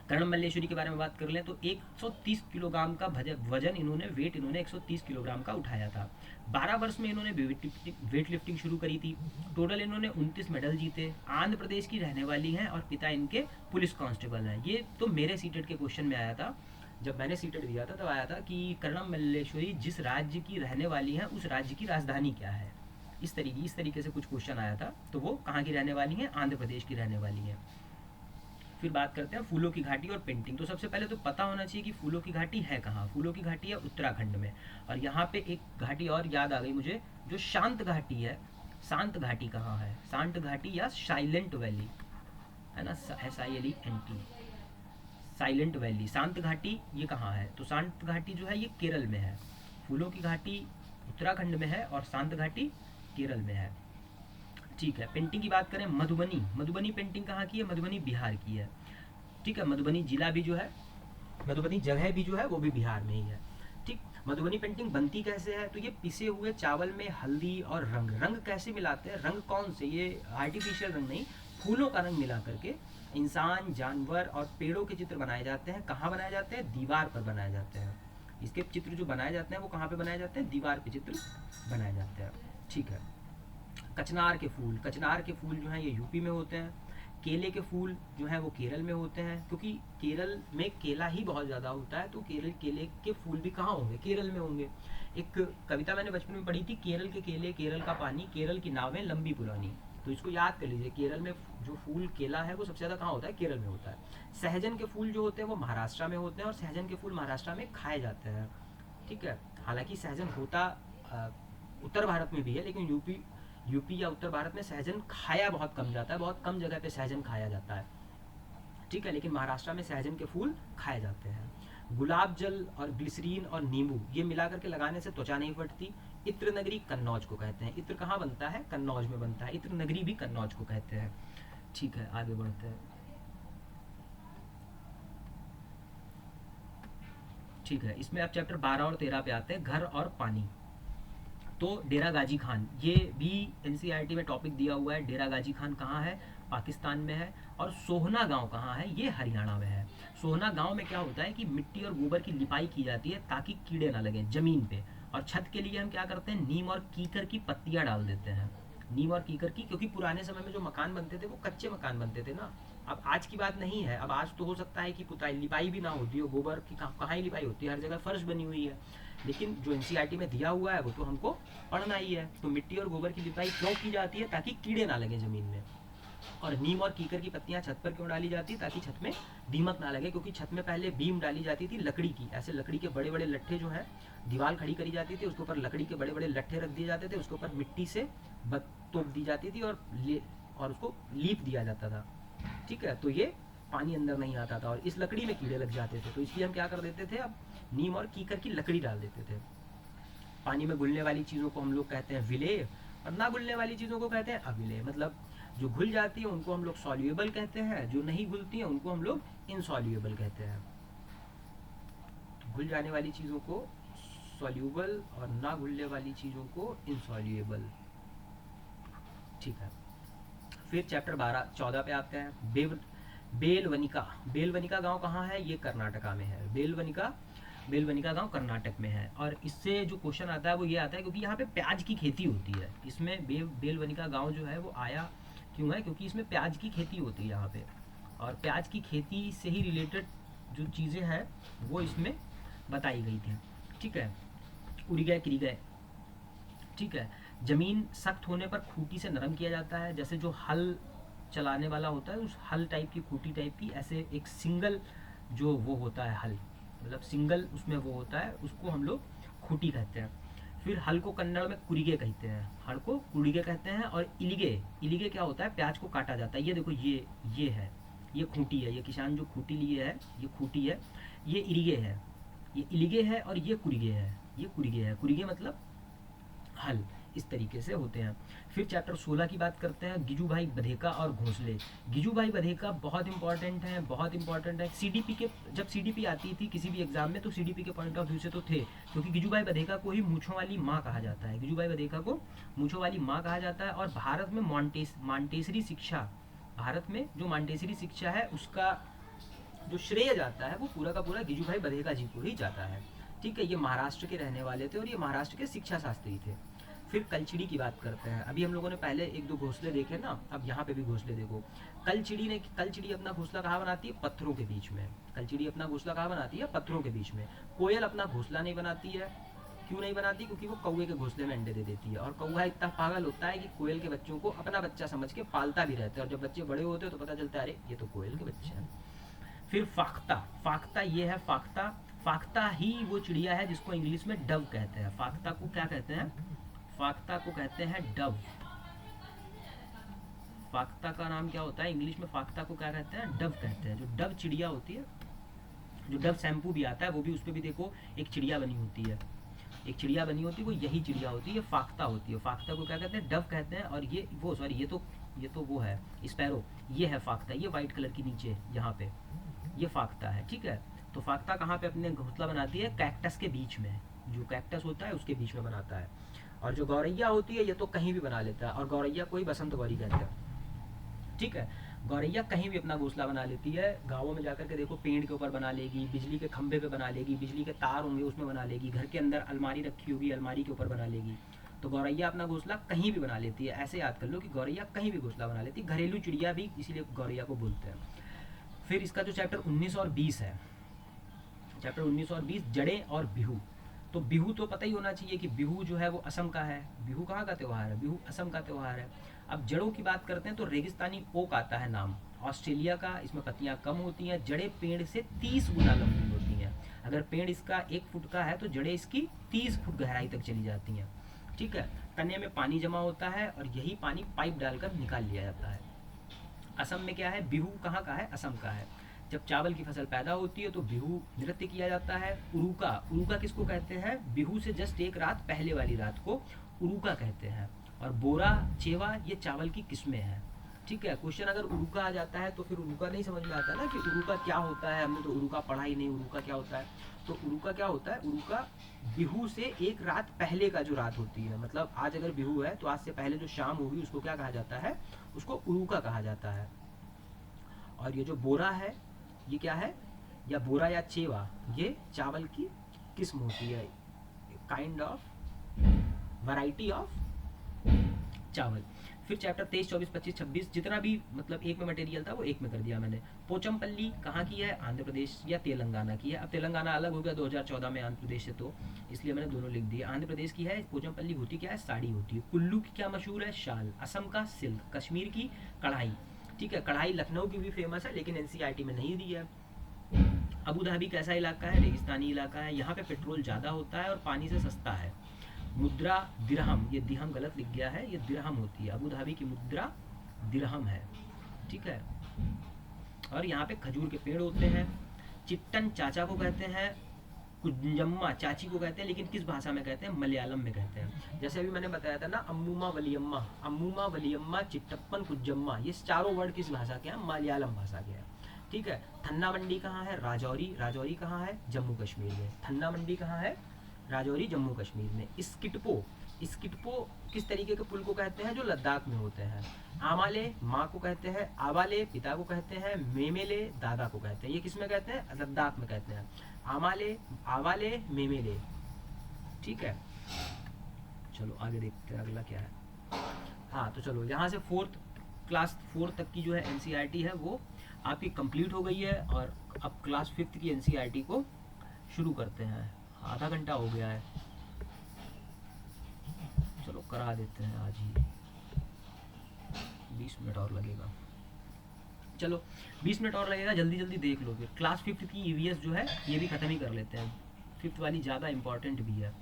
कर्णम मल्लेश्वरी के बारे में बात कर लें तो 130 किलोग्राम का वजन इन्होंने, वेट इन्होंने 130 किलोग्राम का उठाया था। 12 वर्ष में इन्होंने वेट लिफ्टिंग शुरू करी थी। टोटल इन्होंने 29 मेडल जीते। आंध्र प्रदेश की रहने वाली हैं और पिता इनके पुलिस कांस्टेबल हैं। ये तो मेरे सीटेट के क्वेश्चन में आया था, जब मैंने सीटेट दिया था तब आया था कि कर्णम मल्लेश्वरी जिस राज्य की रहने वाली हैं उस राज्य की राजधानी क्या है। इस तरीके से कुछ क्वेश्चन आया था। तो वो कहाँ की रहने वाली हैं? आंध्र प्रदेश की रहने वाली हैं। फिर बात करते हैं फूलों की घाटी और पेंटिंग। तो सबसे पहले तो पता होना चाहिए कि फूलों की घाटी है कहाँ। फूलों की घाटी है उत्तराखंड में। और यहाँ पे एक घाटी और याद आ गई मुझे, जो शांत घाटी है। शांत घाटी कहाँ है? शांत घाटी या साइलेंट वैली, है ना, SILENT, साइलेंट वैली, शांत घाटी, ये कहाँ है? तो शांत घाटी जो है ये केरल में है। फूलों की घाटी उत्तराखंड में है और शांत घाटी केरल में है। ठीक है, पेंटिंग की बात करें, मधुबनी, मधुबनी पेंटिंग कहाँ की है? मधुबनी बिहार की है। ठीक है, मधुबनी जिला भी जो है, मधुबनी जगह भी जो है वो भी बिहार में ही है। ठीक, मधुबनी पेंटिंग बनती कैसे है? तो ये पिसे हुए चावल में हल्दी और रंग, रंग कैसे मिलाते हैं? रंग कौन से? ये आर्टिफिशियल रंग नहीं, फूलों का रंग मिला करके इंसान, जानवर और पेड़ों के चित्र बनाए जाते हैं। कहाँ बनाए जाते हैं? दीवार पर बनाए जाते हैं। इसके चित्र जो बनाए जाते हैं वो कहाँ पे बनाए जाते हैं? दीवार पे चित्र बनाए जाते हैं। ठीक है, कचनार के फूल, कचनार के फूल जो हैं ये यूपी में होते हैं। केले के फूल जो हैं वो केरल में होते हैं, क्योंकि केरल में केला ही बहुत ज़्यादा होता है। तो केले के फूल भी कहाँ होंगे? केरल में होंगे। एक कविता मैंने बचपन में पढ़ी थी, केरल के केले, केरल का पानी, केरल की नावें लंबी पुरानी। तो इसको याद कर लीजिए, केरल में जो फूल केला है वो सबसे ज़्यादा कहाँ होता है? केरल में होता है। सहजन के फूल जो होते हैं वो महाराष्ट्र में होते हैं, और सहजन के फूल महाराष्ट्र में खाए जाते हैं। ठीक है, हालांकि सहजन होता उत्तर भारत में भी है, लेकिन यूपी या उत्तर भारत में सहजन खाया बहुत कम जाता है, बहुत कम जगह पे सहजन खाया जाता है। ठीक है, लेकिन महाराष्ट्र में सहजन के फूल खाए जाते हैं। गुलाब जल और ग्लिसरीन और नींबू ये मिला करके लगाने से त्वचा नहीं फटती। इत्र नगरी कन्नौज को कहते हैं। इत्र कहाँ बनता है? कन्नौज में बनता है। इत्र नगरी भी कन्नौज को कहते हैं। ठीक है, आगे बढ़ते हैं। ठीक है, इसमें आप चैप्टर 12 और 13 पे आते हैं, घर और पानी। तो डेरा गाजी खान, ये भी एनसीईआरटी में टॉपिक दिया हुआ है। डेरा गाजी खान कहाँ है? पाकिस्तान में है। और सोहना गांव कहाँ है? ये हरियाणा में है। सोहना गांव में क्या होता है कि मिट्टी और गोबर की लिपाई की जाती है ताकि कीड़े ना लगें जमीन पे। और छत के लिए हम क्या करते हैं? नीम और कीकर की पत्तियां डाल देते हैं। नीम और कीकर की, क्योंकि पुराने समय में जो मकान बनते थे वो कच्चे मकान बनते थे ना, अब आज की बात नहीं है, अब आज तो हो सकता है कि पुताई लिपाई भी ना होती हो, गोबर की कहाँ ही लिपाई होती है, हर जगह फर्श बनी हुई है। लेकिन जो एनसीईआरटी में दिया हुआ है वो तो हमको पढ़ना ही है। तो मिट्टी और गोबर की लिपाई क्यों की जाती है? ताकि कीड़े ना लगे ज़मीन में। और नीम और कीकर की पत्तियां छत पर क्यों डाली जाती है? ताकि छत में दीमक ना लगे, क्योंकि छत में पहले बीम डाली जाती थी लकड़ी की, ऐसे लकड़ी के बड़े बड़े लट्ठे जो हैं, दीवार खड़ी करी जाती थी, उसके ऊपर लकड़ी के बड़े बड़े लट्ठे रख दिए जाते थे, उसके ऊपर मिट्टी से तोप दी जाती थी और उसको लीप दिया जाता था। ठीक है, तो ये पानी अंदर नहीं आता था और इस लकड़ी में कीड़े लग जाते थे, तो इसलिए हम क्या कर देते थे, अब नीम और कीकर की लकड़ी डाल देते थे। पानी में घुलने वाली चीज़ों को हम लोग कहते हैं विलेय, और ना घुलने वाली चीज़ों को कहते हैं अविलेय। मतलब जो घुल जाती है उनको हम लोग सॉल्यूबल कहते हैं, जो नहीं घुलती हैं उनको हम लोग इनसॉल्यूबल कहते हैं। घुल जाने वाली चीज़ों को सॉल्यूबल और ना घुलने वाली चीज़ों को इनसॉल्यूबल। ठीक है, फिर चैप्टर 14 पे आते हैं। बेलवनिका। बेलवनिका गांव कहाँ है? ये कर्नाटका में है। बेलवनिका गांव कर्नाटक में है। और इससे जो क्वेश्चन आता है वो ये आता है क्योंकि यहाँ पे प्याज की खेती होती है। इसमें बेलवनिका गांव जो है वो आया क्यों है? क्योंकि इसमें प्याज की खेती होती है यहाँ पे, और प्याज की खेती से ही रिलेटेड जो चीज़ें हैं वो इसमें बताई गई थी। ठीक है, उड़ी गए किरी गए। ठीक है, ज़मीन सख्त होने पर खूंटी से नरम किया जाता है। जैसे जो हल चलाने वाला होता है, उस हल टाइप की खूंटी टाइप की, ऐसे एक सिंगल जो वो होता है हल, मतलब सिंगल उसमें वो होता है, उसको हम लोग खूंटी कहते हैं। फिर हल को कन्नड़ में कुरिगे कहते हैं, हल को कुरिगे कहते हैं। और इलिगे क्या होता है? प्याज को काटा जाता है। ये देखो, ये है, ये खूंटी है, ये किसान जो खूंटी लिए है ये खूंटी है, ये इरिगे है, ये इलिगे है, और ये कुरिगे है, ये कुरिगे है। कुरिगे मतलब हल। इस तरीके से होते हैं। फिर चैप्टर 16 की बात करते हैं, गिजू भाई बधेका और घोंसले। गिजू भाई बधेका बहुत इंपॉर्टेंट है, बहुत इंपॉर्टेंट है। सीडीपी के, जब सीडीपी आती थी किसी भी एग्जाम में, तो सीडीपी के पॉइंट ऑफ व्यू से तो थे, क्योंकि गिजू भाई बधेका को ही मूंछों वाली माँ कहा जाता है। गिजू भाई बधेका को मूंछों वाली माँ कहा जाता है। और भारत में मॉन्टेसरी शिक्षा, भारत में जो मॉन्टेसरी शिक्षा है उसका जो श्रेय जाता है वो पूरा का पूरा गिजू भाई बधेका जी को ही जाता है। ठीक है, ये महाराष्ट्र के रहने वाले थे और ये महाराष्ट्र के शिक्षा शास्त्री थे। फिर कलचिड़ी की बात करते हैं। अभी हम लोगों ने पहले एक दो घोंसले देखे ना, अब यहाँ पे भी घोंसले देखो। कलचिड़ी अपना घोंसला कहाँ बनाती है? पत्थरों के बीच में। कलचिड़ी अपना घोंसला कहाँ बनाती है? पत्थरों के बीच में। कोयल अपना घोंसला नहीं बनाती है। क्यों नहीं बनाती? क्योंकि वो कौवे के घोंसले में अंडे दे देती है, और कौवा इतना पागल होता है कि कोयल के बच्चों को अपना बच्चा समझ के पालता भी रहता है, और जब बच्चे बड़े होते हैं तो पता चलता है अरे ये तो कोयल के बच्चे हैं। फिर फाख्ता ये है फाख्ता ही वो चिड़िया है जिसको इंग्लिश में डव कहते हैं। फाख्ता को क्या कहते हैं? फाख्ता को कहते हैं डव। फाख्ता का नाम क्या होता है इंग्लिश में? फाख्ता को क्या कहते हैं? डव कहते हैं। जो डव चिड़िया होती है, जो डव शैम्पू भी आता है वो भी, उस पर भी देखो एक चिड़िया बनी होती है, एक चिड़िया बनी होती है, वो यही चिड़िया होती है, फाख्ता होती है। फाख्ता को क्या कहते हैं? डव कहते हैं। और ये वो सॉरी ये तो वो है स्पैरो, ये है फाख्ता, ये वाइट कलर की नीचे यहाँ पे ये फाख्ता है। ठीक है, तो फाख्ता कहाँ पे अपने घोंसला बनाती है? कैक्टस के बीच में, जो कैक्टस होता है उसके बीच में बनाता है। और जो गौरैया होती है ये तो कहीं भी बना लेता है, और गौरैया को ही बसंत गौरी कहते हैं। ठीक है, गौरैया कहीं भी अपना घोंसला बना लेती है। गाँवों में जाकर के देखो, पेड़ के ऊपर बना लेगी, बिजली के खंभे पे बना लेगी, बिजली के तार होंगे उसमें बना लेगी, घर के अंदर अलमारी रखी होगी अलमारी के ऊपर बना लेगी। तो गौरैया अपना घोंसला कहीं भी बना लेती है। ऐसे याद कर लो कि गौरैया कहीं भी घोंसला बना लेती है, घरेलू चिड़िया भी इसीलिए गौरैया को बोलते हैं। फिर इसका जो चैप्टर 19 और 20 है, चैप्टर 19 और 20 जड़ें और बिहू। तो बिहू तो पता ही होना चाहिए कि बिहू जो है वो असम का है। बिहू कहाँ का त्यौहार है? बिहू असम का त्यौहार है। अब जड़ों की बात करते हैं तो रेगिस्तानी ओक आता है नाम, ऑस्ट्रेलिया का। इसमें पत्तियां कम होती हैं, जड़ें पेड़ से 30 गुना लंबी होती हैं। अगर पेड़ इसका 1 फुट का है तो जड़ें इसकी 30 फुट गहराई तक चली जाती हैं। ठीक है, तने में पानी जमा होता है और यही पानी पाइप डालकर निकाल लिया जाता है। असम में क्या है? बिहू कहाँ का है? असम का है। जब चावल की फसल पैदा होती है तो बिहू नृत्य किया जाता है। उरुका किसको कहते हैं? बिहू से जस्ट एक रात पहले वाली रात को उरुका कहते हैं। और बोरा, चेवा ये चावल की किस्में हैं। ठीक है, क्वेश्चन अगर उरुका आ जाता है तो फिर उरुका नहीं समझ में आता ना कि उरुका क्या होता है। हमने तो उरुका पढ़ा ही नहीं, उरुका क्या होता है। तो उरुका क्या होता है? उरुका बिहू से एक रात पहले का जो रात होती है, मतलब आज अगर बिहू है तो आज से पहले जो शाम होगी उसको क्या कहा जाता है? उसको उरुका कहा जाता है। और ये जो बोरा है ये क्या है? या बोरा या चेवा, ये चावल की किस्म होती है, काइंड ऑफ वैरायटी ऑफ चावल। फिर चैप्टर 23, 24, 25, 26 जितना भी मतलब एक में मटेरियल था वो एक में कर दिया मैंने। पोचमपल्ली कहाँ की है, आंध्र प्रदेश या तेलंगाना की है। अब तेलंगाना अलग हो गया 2014 में आंध्र प्रदेश से, तो इसलिए मैंने दोनों लिख दिए। आंध्र प्रदेश की है पोचमपल्ली, होती क्या है, साड़ी होती है। कुल्लू की क्या मशहूर है, शाल। असम का सिल्क। कश्मीर की कढ़ाई, ठीक है। कढ़ाई लखनऊ की भी फेमस है लेकिन एनसीईआरटी में नहीं दी है। अबू धाबी कैसा इलाका है, रेगिस्तानी इलाका है। यहाँ पे पेट्रोल ज़्यादा होता है और पानी से सस्ता है। मुद्रा दिरहम, ये दिहम गलत लिख गया है, ये दिरहम होती है। अबू धाबी की मुद्रा दिरहम है, ठीक है। और यहाँ पे खजूर के पेड़ होते हैं। चिट्टन चाचा को कहते हैं, कुंजम्मा चाची को कहते हैं, लेकिन किस भाषा में कहते हैं, मलयालम में कहते हैं। जैसे अभी मैंने बताया था ना, अम्मुमा वलियम्मा, अम्मुमा वलियम्मा, चिट्टप्पन, कुंजम्मा, ये चारों वर्ड किस भाषा के हैं, मलयालम भाषा के हैं, ठीक है। थन्ना मंडी कहाँ है, राजौरी। राजौरी कहाँ है, जम्मू कश्मीर में। थन्ना मंडी कहाँ है, राजौरी, जम्मू कश्मीर में। स्किटपो, स्किटपो किस तरीके के पुल को कहते हैं, जो लद्दाख में होते हैं। आमाले माँ को कहते हैं, आवाले पिता को कहते हैं, मेमेले दादा को कहते हैं। ये किस में कहते हैं, लद्दाख में कहते हैं। आमाले, आवाले, मेमेले, ठीक है। चलो आगे देखते हैं अगला क्या है। हाँ तो चलो यहाँ से क्लास 4 तक की जो है एनसीईआरटी है वो आपकी कंप्लीट हो गई है, और अब क्लास 5 की एनसीईआरटी को शुरू करते हैं। आधा घंटा हो गया है, चलो करा देते हैं आज ही, 20 मिनट और लगेगा। चलो 20 मिनट और लगेगा, जल्दी जल्दी देख लो। फिर क्लास 5 की ईवीएस जो है ये भी ख़त्म ही कर लेते हैं, 5th वाली ज़्यादा इंपॉर्टेंट भी है।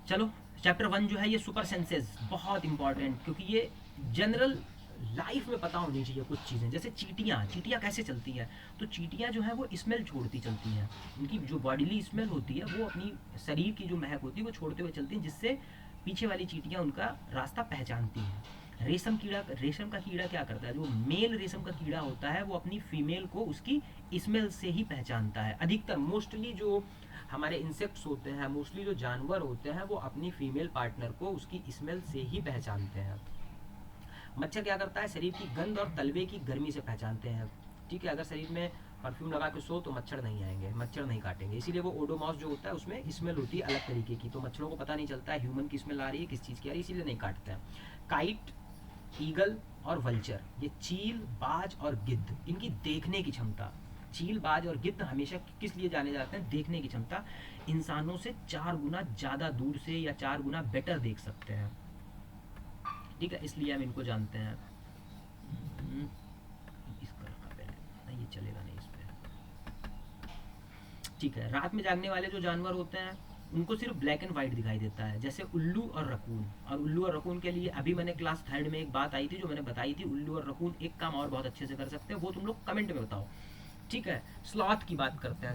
चलो चैप्टर 1 जो है ये सुपर सेंसेस, बहुत इंपॉर्टेंट, क्योंकि ये जनरल लाइफ में पता होनी चाहिए कुछ चीज़ें। जैसे चींटियाँ, चींटियाँ कैसे चलती हैं, तो चींटियाँ जो है वो स्मेल छोड़ती चलती हैं। उनकी जो बॉडीली स्मेल होती है वो अपनी शरीर की जो महक होती है वो छोड़ते हुए चलती हैं, जिससे पीछे वाली चींटियाँ उनका रास्ता पहचानती हैं। रेशम का कीड़ा क्या करता है, जो मेल रेशम का कीड़ा होता है वो अपनी फीमेल को उसकी स्मेल से ही पहचानता है। अधिकतर मोस्टली जो हमारे इंसेक्ट्स होते हैं, मोस्टली जो जानवर होते हैं, वो अपनी फीमेल पार्टनर को उसकी स्मेल से ही पहचानते हैं। मच्छर क्या करता है, शरीर की गंध और तलवे की गर्मी से पहचानते हैं, ठीक है। अगर शरीर में परफ्यूम लगा के सो तो मच्छर नहीं आएंगे, मच्छर नहीं काटेंगे, इसीलिए वो ओडोमॉस जो होता है उसमें स्मेल होती है अलग तरीके की, तो मच्छरों को पता नहीं चलता है ह्यूमन की स्मेल आ रही है किस चीज़ की आ रही है, इसीलिए नहीं काटते हैं। काइट, ईगल और वल्चर, ये चील, बाज और गिद्ध, इनकी देखने की क्षमता, चील, बाज और गिद्ध हमेशा किस लिए जाने जाते हैं, देखने की क्षमता। इंसानों से 4 गुना ज़्यादा दूर से या 4 गुना बेटर देख सकते हैं, ठीक है, इसलिए हम इनको जानते हैं। इस कलर का पहले नहीं, ये चलेगा नहीं इस पे, ठीक है। रात में जागने वाले जो जानवर होते हैं उनको सिर्फ ब्लैक एंड वाइट दिखाई देता है, जैसे उल्लू और रकून। और उल्लू और रकून के लिए अभी मैंने क्लास 3rd में एक बात आई थी जो मैंने बताई थी, उल्लू और रकून एक काम और बहुत अच्छे से कर सकते हैं, वो तुम लोग कमेंट में बताओ, ठीक है। स्लॉथ की बात करते हैं।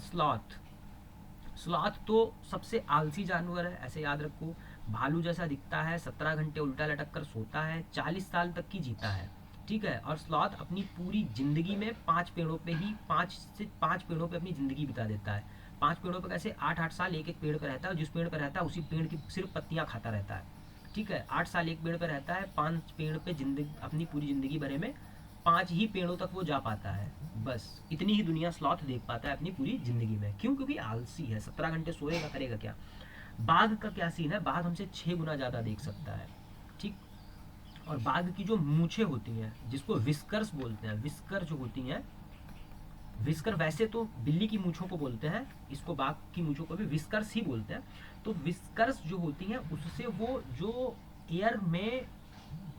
स्लॉथ तो सबसे आलसी जानवर है, ऐसे याद रखो। भालू जैसा दिखता है, 17 घंटे उल्टा लटक कर सोता है, 40 साल तक की जीता है, ठीक है। और स्लॉथ अपनी पूरी जिंदगी में 5 पेड़ों पे ही 5 पेड़ों पे अपनी जिंदगी बिता देता है। 5 पेड़ों पे कैसे, 8-8 साल एक पेड़ पर रहता है, जिस पेड़ पर रहता है उसी पेड़ की सिर्फ पत्तियां खाता रहता है, ठीक है। 8 साल एक पेड़ पर रहता है, 5 पेड़ पे जिंदगी, अपनी पूरी जिंदगी भरे में 5 ही पेड़ों तक वो जा पाता है, बस इतनी ही दुनिया स्लॉथ देख पाता है अपनी पूरी जिंदगी में। क्यों, क्योंकि आलसी है, 17 घंटे सोएगा, करेगा क्या। बाघ का क्या सीन है, बाघ हमसे 6 गुना ज़्यादा देख सकता है, ठीक। और बाघ की जो मूछें होती हैं, जिसको विस्कर्स बोलते हैं, विस्कर जो होती हैं, विस्कर वैसे तो बिल्ली की मूछों को बोलते हैं, इसको बाघ की मूछों को भी विस्कर्स ही बोलते हैं। तो विस्कर्स जो होती हैं उससे वो जो एयर में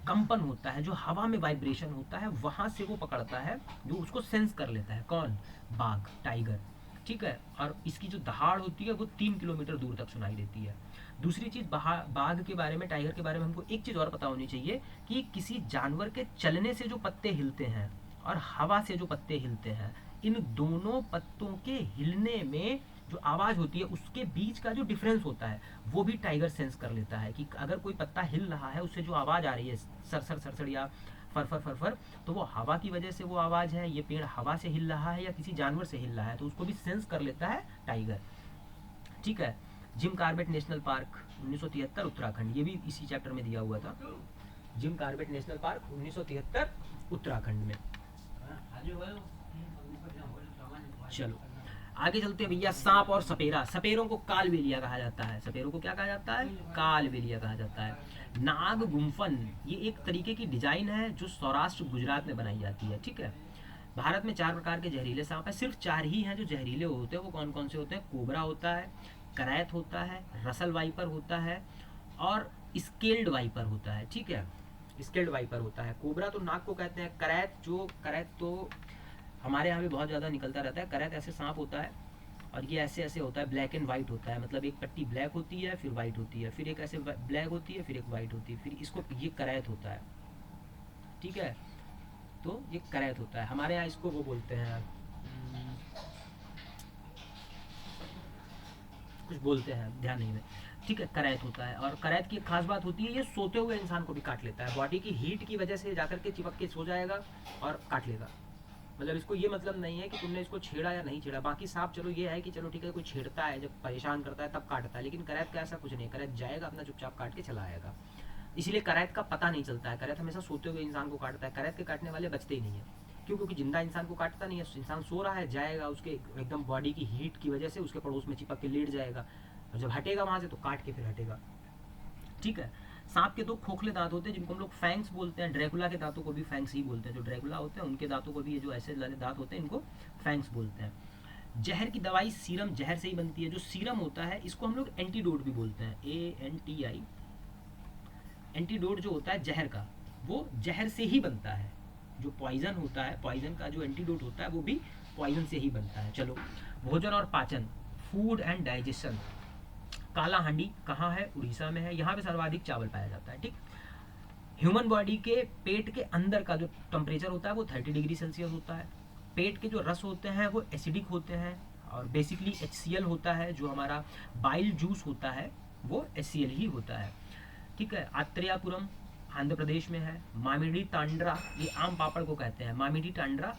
कंपन होता है, जो हवा में वाइब्रेशन होता है, वहाँ से वो पकड़ता है, जो उसको सेंस कर लेता है। कौन, बाघ, टाइगर, ठीक है। और इसकी जो दहाड़ होती है वो 3 किलोमीटर दूर तक सुनाई देती है। दूसरी चीज़, बाघ के बारे में, टाइगर के बारे में हमको एक चीज़ और पता होनी चाहिए कि किसी जानवर के चलने से जो पत्ते हिलते हैं और हवा से जो पत्ते हिलते हैं, इन दोनों पत्तों के हिलने में जो आवाज़ होती है उसके बीच का जो डिफरेंस होता है वो भी टाइगर सेंस कर लेता है, कि अगर कोई पत्ता हिल रहा है उससे जो आवाज़ आ रही है सरसर सरसर या फरफर फरफर, तो वो हवा की वजह से वो आवाज़ है, ये पेड़ हवा से हिल रहा है या किसी जानवर से हिल रहा है, तो उसको भी सेंस कर लेता है टाइगर, ठीक है। Jim Corbett national park 1973 Uttarakhand, ये भी इसी चैप्टर में दिया हुआ था। Jim Corbett national park 1973 Uttarakhand में। चलो आगे चलते हैं भैया, सांप और सपेरा। सपेरों को कालबेलिया कहा जाता है। सपेरों को क्या कहा जाता है? कालबेलिया कहा जाता है। नाग गुम्फन, ये एक तरीके की डिजाइन है जो सौराष्ट्र गुजरात में बनाई जाती है। ठीक है। भारत में 4 प्रकार के जहरीले सांप है, सिर्फ 4 ही हैं जो जहरीले होते हैं। वो कौन कौन से होते हैं? कोबरा होता है, करैत होता है, रसल वाइपर होता है और स्केल्ड वाइपर होता है। ठीक है, स्केल्ड वाइपर होता है। कोबरा तो नाग को कहते हैं। करैत तो हमारे यहाँ भी बहुत ज़्यादा निकलता रहता है। करैत ऐसे सांप होता है और ये ऐसे ऐसे होता है, ब्लैक एंड वाइट होता है। मतलब एक पट्टी ब्लैक होती है, फिर वाइट होती है, फिर एक ऐसे ब्लैक होती है, फिर एक वाइट होती है, फिर इसको ये करैत होता है। ठीक है, तो ये करैत होता है। हमारे यहाँ इसको वो बोलते हैं, कुछ बोलते हैं, ध्यान नहीं है। ठीक है, करैत होता है। और करैत की एक खास बात होती है, ये सोते हुए इंसान को भी काट लेता है। बॉडी की हीट की वजह से जाकर के चिपक के सो जाएगा और काट लेगा। मतलब इसको ये मतलब नहीं है कि तुमने इसको छेड़ा या नहीं छेड़ा। बाकी सांप चलो ये है कि चलो ठीक है, कोई छेड़ता है, जब परेशान करता है तब काटता है, लेकिन करैत का ऐसा कुछ नहीं। करैत जाएगा अपना चुपचाप काट के चला आएगा। इसीलिए करैत का पता नहीं चलता है। करैत हमेशा सोते हुए इंसान को काटता है। करैत के काटने वाले बचते ही नहीं है। क्यों? क्योंकि जिंदा इंसान को काटता नहीं है। इंसान सो रहा है, जाएगा, उसके एकदम बॉडी की हीट की वजह से उसके पड़ोस में चिपक के लेट जाएगा और जब हटेगा वहां से तो काट के फिर हटेगा। ठीक है। सांप के 2 खोखले दांत होते हैं जिनको हम लोग फैंक्स बोलते हैं। ड्रैकुला के दांतों को भी फैंक्स ही बोलते हैं। जो ड्रैकुला होते हैं उनके दांतों को भी, ये जो ऐसे वाले दांत होते हैं इनको फैंक्स बोलते हैं। जहर की दवाई सीरम जहर से ही बनती है। जो सीरम होता है इसको हम लोग एंटीडोट भी बोलते हैं, ANTI। एंटीडोट जो होता है जहर का, वो जहर से ही बनता है। जो पॉइजन होता है, पॉइजन का जो एंटीडोट होता है वो भी पॉइजन से ही बनता है। चलो, भोजन और पाचन, फूड एंड डाइजेशन। काला हांडी कहाँ है? उड़ीसा में है। यहाँ पे सर्वाधिक चावल पाया जाता है। ठीक। ह्यूमन बॉडी के पेट के अंदर का जो टेम्परेचर होता है वो 30 डिग्री सेल्सियस होता है। पेट के जो रस होते हैं वो एसिडिक होते हैं और बेसिकली HCl होता है। जो हमारा बाइल जूस होता है वो HCl ही होता है। ठीक है। आत्रेयापुरम आंध्र प्रदेश में है। मामिडी टांड्रा, ये आम पापड़ को कहते हैं। मामिडी टांड्रा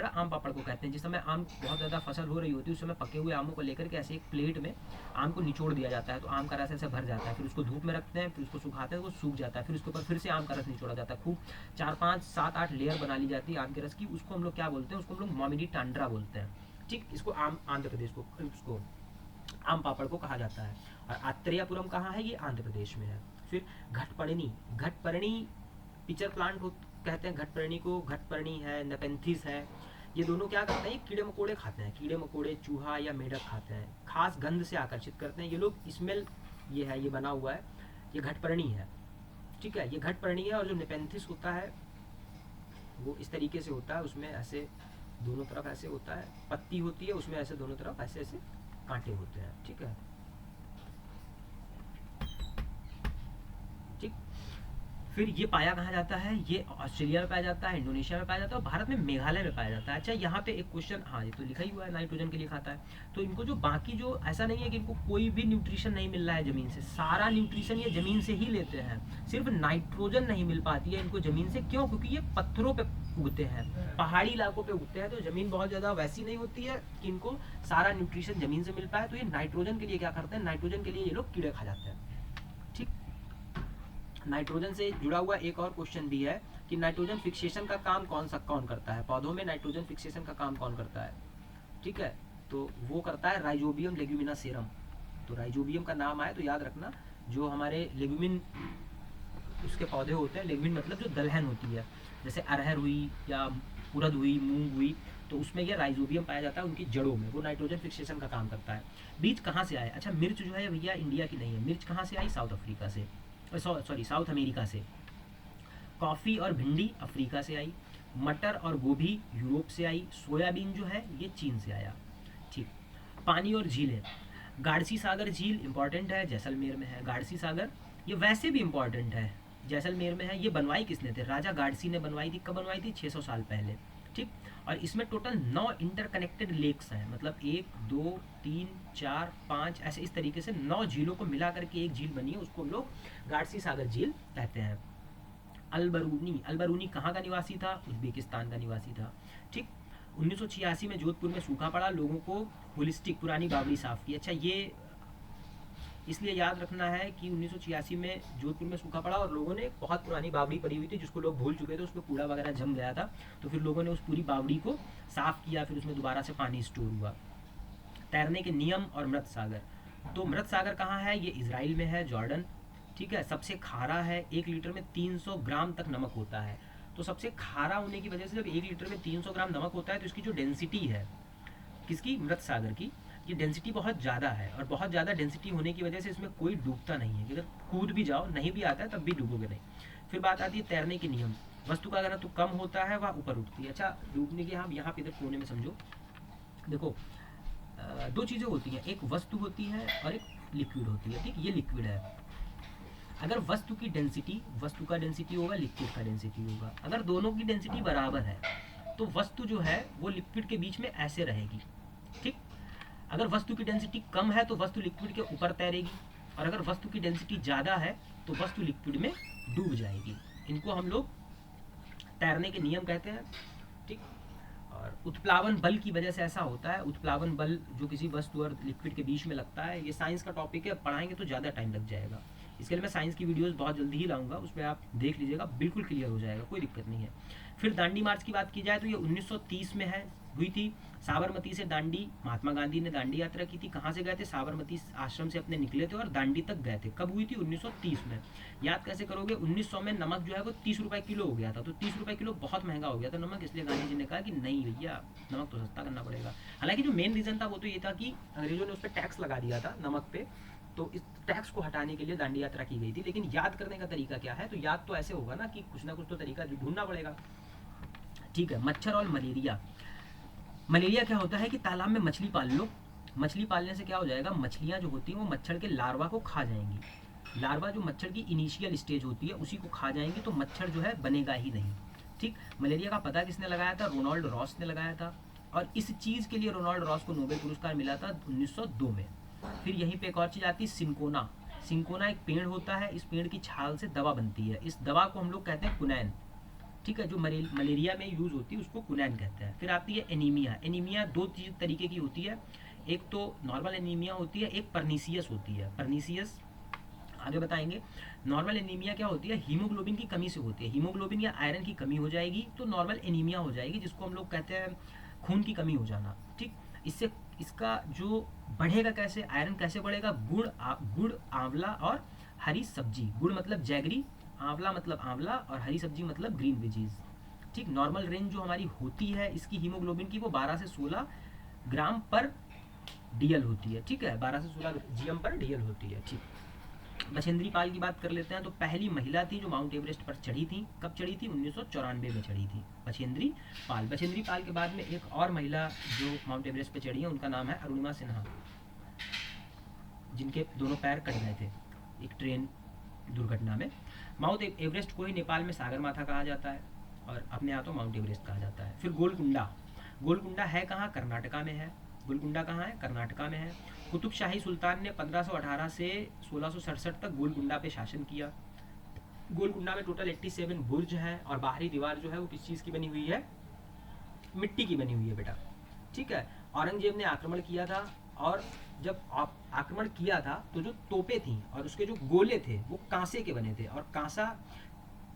आम पापड़ को कहते हैं। जिस समय आम बहुत ज़्यादा फसल हो रही होती है उस समय पके हुए आमों को लेकर के ऐसे एक प्लेट में आम को निचोड़ दिया जाता है, तो आम का रस ऐसे भर जाता है। फिर उसको धूप में रखते हैं, फिर उसको सुखाते हैं, वो सूख जाता है। फिर उसके ऊपर फिर से आम का रस निचोड़ा जाता है। खूब 4, 5, 7, 8 लेयर बना ली जाती है आम के रस की। उसको हम लोग क्या बोलते हैं? उसको हम लोग मामिडी टांड्रा बोलते हैं। ठीक। इसको आंध्र प्रदेश को उसको आम पापड़ को कहा जाता है। और आत्रेयापुरम कहाँ है? ये आंध्र प्रदेश में है। फिर घटपर्णी पिचर प्लांट कहते हैं घटपर्णी को। घटपर्णी है, नेपेंथिस है, ये दोनों क्या करते हैं? कीड़े मकोड़े खाते हैं। कीड़े मकोड़े, चूहा या मेढक खाते हैं। खास गंध से आकर्षित करते हैं ये लोग। स्मेल ये है, ये बना हुआ है, ये घटपर्णी है। ठीक है, ये घटपर्णी है। और जो नेपेंथिस होता है वो इस तरीके से होता है, उसमें ऐसे दोनों तरफ ऐसे होता है, पत्ती होती है, उसमें ऐसे दोनों तरफ ऐसे ऐसे कांटे होते हैं। ठीक है। ठीक। फिर ये पाया कहाँ जाता है? ये ऑस्ट्रेलिया में पाया जाता है, इंडोनेशिया में पाया जाता है और भारत में मेघालय में पाया जाता है। अच्छा, यहाँ पे एक क्वेश्चन, हाँ ये तो लिखा ही हुआ है, नाइट्रोजन के लिए खाता है। तो इनको जो बाकी जो, ऐसा नहीं है कि इनको कोई भी न्यूट्रिशन नहीं मिल रहा है जमीन से, सारा न्यूट्रिशन ये जमीन से ही लेते हैं। सिर्फ नाइट्रोजन नहीं मिल पाती है इनको जमीन से। क्यों? क्योंकि ये पत्थरों पे उगते हैं, पहाड़ी इलाकों पे उगते हैं, तो जमीन बहुत ज़्यादा वैसी नहीं होती है कि इनको सारा न्यूट्रिशन जमीन से मिल पाए। तो ये नाइट्रोजन के लिए क्या करते हैं? नाइट्रोजन के लिए ये लोग कीड़े खा जाते हैं। ठीक। नाइट्रोजन से जुड़ा हुआ एक और क्वेश्चन भी है कि नाइट्रोजन फिक्सेशन का काम कौन करता है? पौधों में नाइट्रोजन फिक्सेशन का काम कौन करता है? ठीक है, तो वो करता है राइजोबियम लेग्यूमिनासेरम। तो राइजोबियम का नाम आए तो याद रखना, जो हमारे लेग्यूमिन उसके पौधे होते हैं, लेग्यूमिन मतलब जो दलहन होती है, जैसे अरहर हुई या उड़द हुई, मूंग हुई, तो उसमें यह राइजोबियम पाया जाता है उनकी जड़ों में। वो नाइट्रोजन फिक्सेशन का काम करता है। बीज कहाँ से आए? अच्छा, मिर्च जो है भैया इंडिया की नहीं है। मिर्च कहाँ से आई? साउथ अफ्रीका से, साउथ अमेरिका से। कॉफ़ी और भिंडी अफ्रीका से आई। मटर और गोभी यूरोप से आई। सोयाबीन जो है ये चीन से आया। ठीक। पानी और झीलें, गाड़सी सागर झील इंपॉर्टेंट है, जैसलमेर में है। गाड़सी सागर ये वैसे भी इंपॉर्टेंट है, जैसलमेर में है। ये बनवाई किसने थे? राजा गाड़सी ने बनवाई थी। कब बनवाई थी? 600 साल पहले। ठीक। और इसमें टोटल 9 इंटरकनेक्टेड लेक्स हैं, मतलब 1, 2, 3, 4, 5 ऐसे इस तरीके से 9 झीलों को मिला करके एक झील बनी है, उसको हम लोग गाड़सी सागर झील कहते हैं। अलबरूनी कहाँ का निवासी था? उज्बेकिस्तान का निवासी था। ठीक। 1986 में जोधपुर में सूखा पड़ा, लोगों को होलिस्टिक पुरानी बावड़ी साफ की। अच्छा, ये इसलिए याद रखना है कि 1986 में जोधपुर में सूखा पड़ा और लोगों ने बहुत पुरानी बावड़ी पड़ी हुई थी जिसको लोग भूल चुके थे, उसमें कूड़ा वगैरह जम गया था, तो फिर लोगों ने उस पूरी बावड़ी को साफ किया, फिर उसमें दोबारा से पानी स्टोर हुआ। तैरने के नियम और मृत सागर। तो मृत सागर कहाँ है? ये इजराइल में है, जॉर्डन। ठीक है, सबसे खारा है, 1 लीटर में 300 ग्राम तक नमक होता है। तो सबसे खारा होने की वजह से जब 1 लीटर में 300 ग्राम नमक होता है तो इसकी जो डेंसिटी है, किसकी? मृत सागर की, ये डेंसिटी बहुत ज़्यादा है। और बहुत ज़्यादा डेंसिटी होने की वजह से इसमें कोई डूबता नहीं है, अगर कूद भी जाओ नहीं भी आता है तब भी डूबोगे नहीं। फिर बात आती है तैरने के नियम। वस्तु का घनत्व कम होता है वह ऊपर उठती है। अच्छा, डूबने की हम यहाँ पे इधर कोने में समझो। देखो, दो चीज़ें होती हैं, एक वस्तु होती है और एक लिक्विड होती है। ठीक, ये लिक्विड है। अगर वस्तु की डेंसिटी, वस्तु का डेंसिटी होगा, लिक्विड का डेंसिटी होगा, अगर दोनों की डेंसिटी बराबर है तो वस्तु जो है वो लिक्विड के बीच में ऐसे रहेगी। ठीक, अगर वस्तु की डेंसिटी कम है तो वस्तु लिक्विड के ऊपर तैरेगी, और अगर वस्तु की डेंसिटी ज़्यादा है तो वस्तु लिक्विड में डूब जाएगी। इनको हम लोग तैरने के नियम कहते हैं। ठीक, और उत्प्लावन बल की वजह से ऐसा होता है। उत्प्लावन बल जो किसी वस्तु और लिक्विड के बीच में लगता है, ये साइंस का टॉपिक है, पढ़ाएंगे तो ज़्यादा टाइम लग जाएगा। इसके लिए मैं साइंस की वीडियोस बहुत जल्दी ही लाऊंगा, उसमें आप देख लीजिएगा, बिल्कुल क्लियर हो जाएगा, कोई दिक्कत नहीं है। फिर दांडी मार्च की बात की जाए तो ये 1930 में हुई थी। साबरमती से दांडी, महात्मा गांधी ने दांडी यात्रा की थी। कहाँ से गए थे? साबरमती आश्रम से अपने निकले थे और दांडी तक गए थे। कब हुई थी? 1930 में। याद कैसे करोगे? 1900 में नमक जो है वो 30 रुपये किलो हो गया था। तो 30 रुपये किलो बहुत महंगा हो गया था नमक, इसलिए गांधी जी ने कहा कि नहीं भैया, नमक तो सस्ता करना पड़ेगा। हालांकि जो मेन रीज़न था वो तो ये था कि अंग्रेजों ने उस पर टैक्स लगा दिया था नमक पे, तो इस टैक्स को हटाने के लिए दांडी यात्रा की गई थी। लेकिन याद करने का तरीका क्या है? तो याद तो ऐसे होगा ना कि कुछ ना कुछ तो तरीका ढूंढना पड़ेगा। ठीक है, मच्छर और मलेरिया। मलेरिया क्या होता है कि तालाब में मछली पाल लो, मछली पालने से क्या हो जाएगा? मछलियाँ जो होती हैं वो मच्छर के लार्वा को खा जाएंगी। लार्वा जो मच्छर की इनिशियल स्टेज होती है उसी को खा जाएंगी, तो मच्छर जो है बनेगा ही नहीं। ठीक, मलेरिया का पता किसने लगाया था? रोनाल्ड रॉस ने लगाया था, और इस चीज़ के लिए रोनाल्ड रॉस को नोबेल पुरस्कार मिला था 1902 में। फिर यहीं पे एक और चीज़ आती है, सिंकोना। सिंकोना एक पेड़ होता है, इस पेड़ की छाल से दवा बनती है, इस दवा को हम लोग कहते हैं कुनैन। ठीक है, जो मलेरिया में यूज़ होती है उसको कुनैन कहते हैं। फिर आती है एनीमिया। एनीमिया दो तरीके की होती है, एक तो नॉर्मल एनीमिया होती है, एक परनीसियस होती है। परनीसियस आगे बताएंगे। नॉर्मल एनीमिया क्या होती है? हीमोग्लोबिन की कमी से होती है। हीमोग्लोबिन या आयरन की कमी हो जाएगी तो नॉर्मल एनीमिया हो जाएगी, जिसको हम लोग कहते हैं खून की कमी हो जाना। ठीक, इससे इसका जो बढ़ेगा कैसे? आयरन कैसे बढ़ेगा? गुड़, आंवला और हरी सब्जी। गुड़ मतलब जैगरी, आंवला मतलब आंवला, और हरी सब्जी मतलब ग्रीन वेजीज। ठीक, नॉर्मल रेंज जो हमारी होती है इसकी हीमोग्लोबिन की वो 12 से 16 ग्राम पर डीएल होती है। ठीक है, 12 से 16 जीएम पर डीएल होती है। ठीक, बछेंद्री पाल की बात कर लेते हैं। तो पहली महिला थी जो माउंट एवरेस्ट पर चढ़ी थी। कब चढ़ी थी? 1994 में चढ़ी थी बछेंद्री पाल। बछेंद्री पाल के बाद में एक और महिला जो माउंट एवरेस्ट पर चढ़ी है उनका नाम है अरुणिमा सिन्हा, जिनके दोनों पैर कट गए थे एक ट्रेन दुर्घटना में। माउंट एवरेस्ट को ही नेपाल में सागर माथा कहा जाता है और अपने यहाँ तो माउंट एवरेस्ट कहा जाता है। फिर गोलकुंडा। गोलकुंडा है कहाँ? कर्नाटका में है। गोलकुंडा कहाँ है? कर्नाटका में है। कुतुब शाही सुल्तान ने 1518 से 1667 तक गोलकुंडा पे शासन किया। गोलकुंडा में टोटल 87 बुर्ज है, और बाहरी दीवार जो है वो किस चीज़ की बनी हुई है? मिट्टी की बनी हुई है बेटा। ठीक है, औरंगजेब ने आक्रमण किया था, और जब आक्रमण किया था तो जो तोपें थी और उसके जो गोले थे वो कांसे के बने थे, और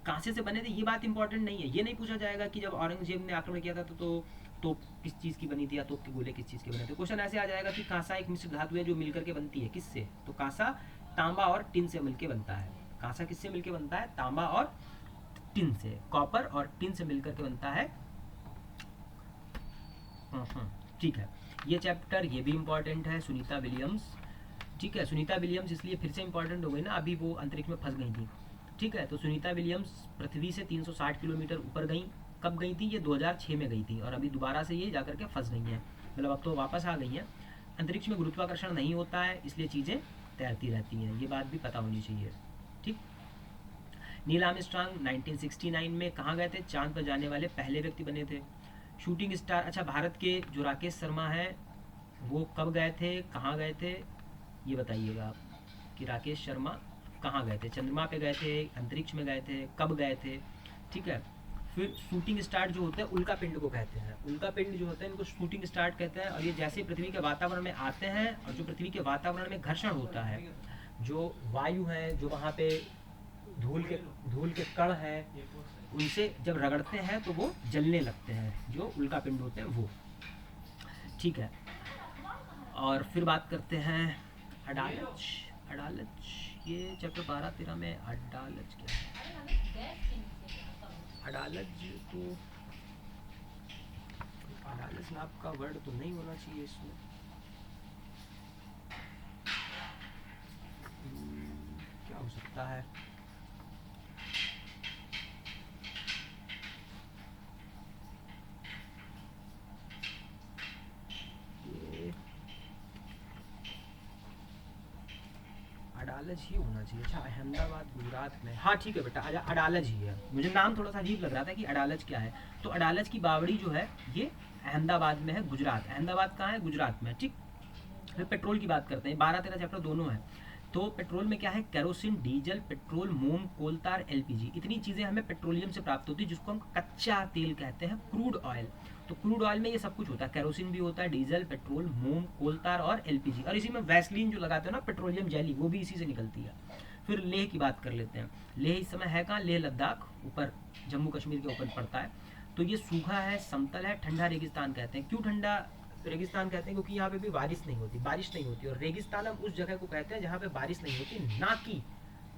कांसे से बने थे। ये बात इंपॉर्टेंट नहीं है, ये नहीं पूछा जाएगा कि जब औरंगजेब ने आक्रमण किया था तो तोप किस चीज़ की बनी थी या तोप के गोले किस चीज़ के बने थे। क्वेश्चन ऐसे आ जाएगा कि कांसा एक मिश्र धातु है जो मिलकर के बनती है, किससे? तो कांसा तांबा और टिन से मिलकर बनता है। कांसा किससे मिलकर बनता है? तांबा और टिन से। कॉपर और टिन से मिलकर के बनता है। ठीक है, ये चैप्टर ये भी इम्पॉर्टेंट है। सुनीता विलियम्स। ठीक है, सुनीता विलियम्स इसलिए फिर से इम्पॉर्टेंट हो गई ना, अभी वो अंतरिक्ष में फंस गई थी। ठीक है, तो सुनीता विलियम्स पृथ्वी से 360 किलोमीटर ऊपर गई। कब गई थी? ये 2006 में गई थी, और अभी दोबारा से ये जाकर के फंस गई हैं, मतलब अब तो वापस आ गई हैं। अंतरिक्ष में गुरुत्वाकर्षण नहीं होता है, इसलिए चीज़ें तैरती रहती हैं, ये बात भी पता होनी चाहिए। ठीक, नील आर्मस्ट्रांग 1969 में कहाँ गए थे? चांद पर जाने वाले पहले व्यक्ति बने थे। शूटिंग स्टार, अच्छा भारत के जो राकेश शर्मा हैं वो कब गए थे, कहाँ गए थे, ये बताइएगा आप कि राकेश शर्मा कहाँ गए थे? चंद्रमा पे गए थे, अंतरिक्ष में गए थे, कब गए थे? ठीक है, फिर शूटिंग स्टार जो होते हैं उल्का पिंड को कहते हैं। उल्का पिंड जो होते हैं इनको शूटिंग स्टार कहते हैं, और ये जैसे पृथ्वी के वातावरण में आते हैं और जो पृथ्वी के वातावरण में घर्षण होता है, जो वायु है, जो वहाँ पे धूल के कण हैं, उनसे जब रगड़ते हैं तो वो जलने लगते हैं, जो उल्का पिंड होते हैं वो। ठीक है, और फिर बात करते हैं अडालज। अडालज ये चैप्टर 12-13 में अडालज क्या है? अडालज तो अडालज नाम का वर्ड तो नहीं होना चाहिए इसमें। क्या हो सकता है? अडालज ही होना चाहिए। अच्छा, अहमदाबाद गुजरात में, हाँ ठीक है बेटा, अडालज ही है। मुझे नाम थोड़ा सा अजीब लग रहा था कि अडालज क्या है। तो अडालज की बावड़ी जो है ये अहमदाबाद में है, गुजरात। अहमदाबाद कहाँ है? गुजरात में। ठीक, फिर पेट्रोल की बात करते हैं। 12-13 चैप्टर दोनों है। तो पेट्रोल में क्या है? केरोसिन, डीजल, पेट्रोल, मोम, कोलतार, एलपीजी, इतनी चीज़ें हमें पेट्रोलियम से प्राप्त होती है, जिसको हम कच्चा तेल कहते हैं, क्रूड ऑयल। तो क्रूड ऑयल में ये सब कुछ होता है, केरोसिन भी होता है, डीजल, पेट्रोल, मोम, कोलतार और एलपीजी। और इसी में वैसलीन जो लगाते हैं ना, पेट्रोलियम जेली, वो भी इसी से निकलती है। फिर लेह की बात कर लेते हैं। लेह इस समय है कहाँ? लेह लद्दाख, ऊपर जम्मू कश्मीर के ऊपर पड़ता है। तो ये सूखा है, समतल है, ठंडा रेगिस्तान कहते हैं। क्यों ठंडा रेगिस्तान कहते हैं? क्योंकि यहाँ पे भी बारिश नहीं होती, बारिश नहीं होती। और रेगिस्तान हम उस जगह को कहते हैं जहाँ पे बारिश नहीं होती, ना कि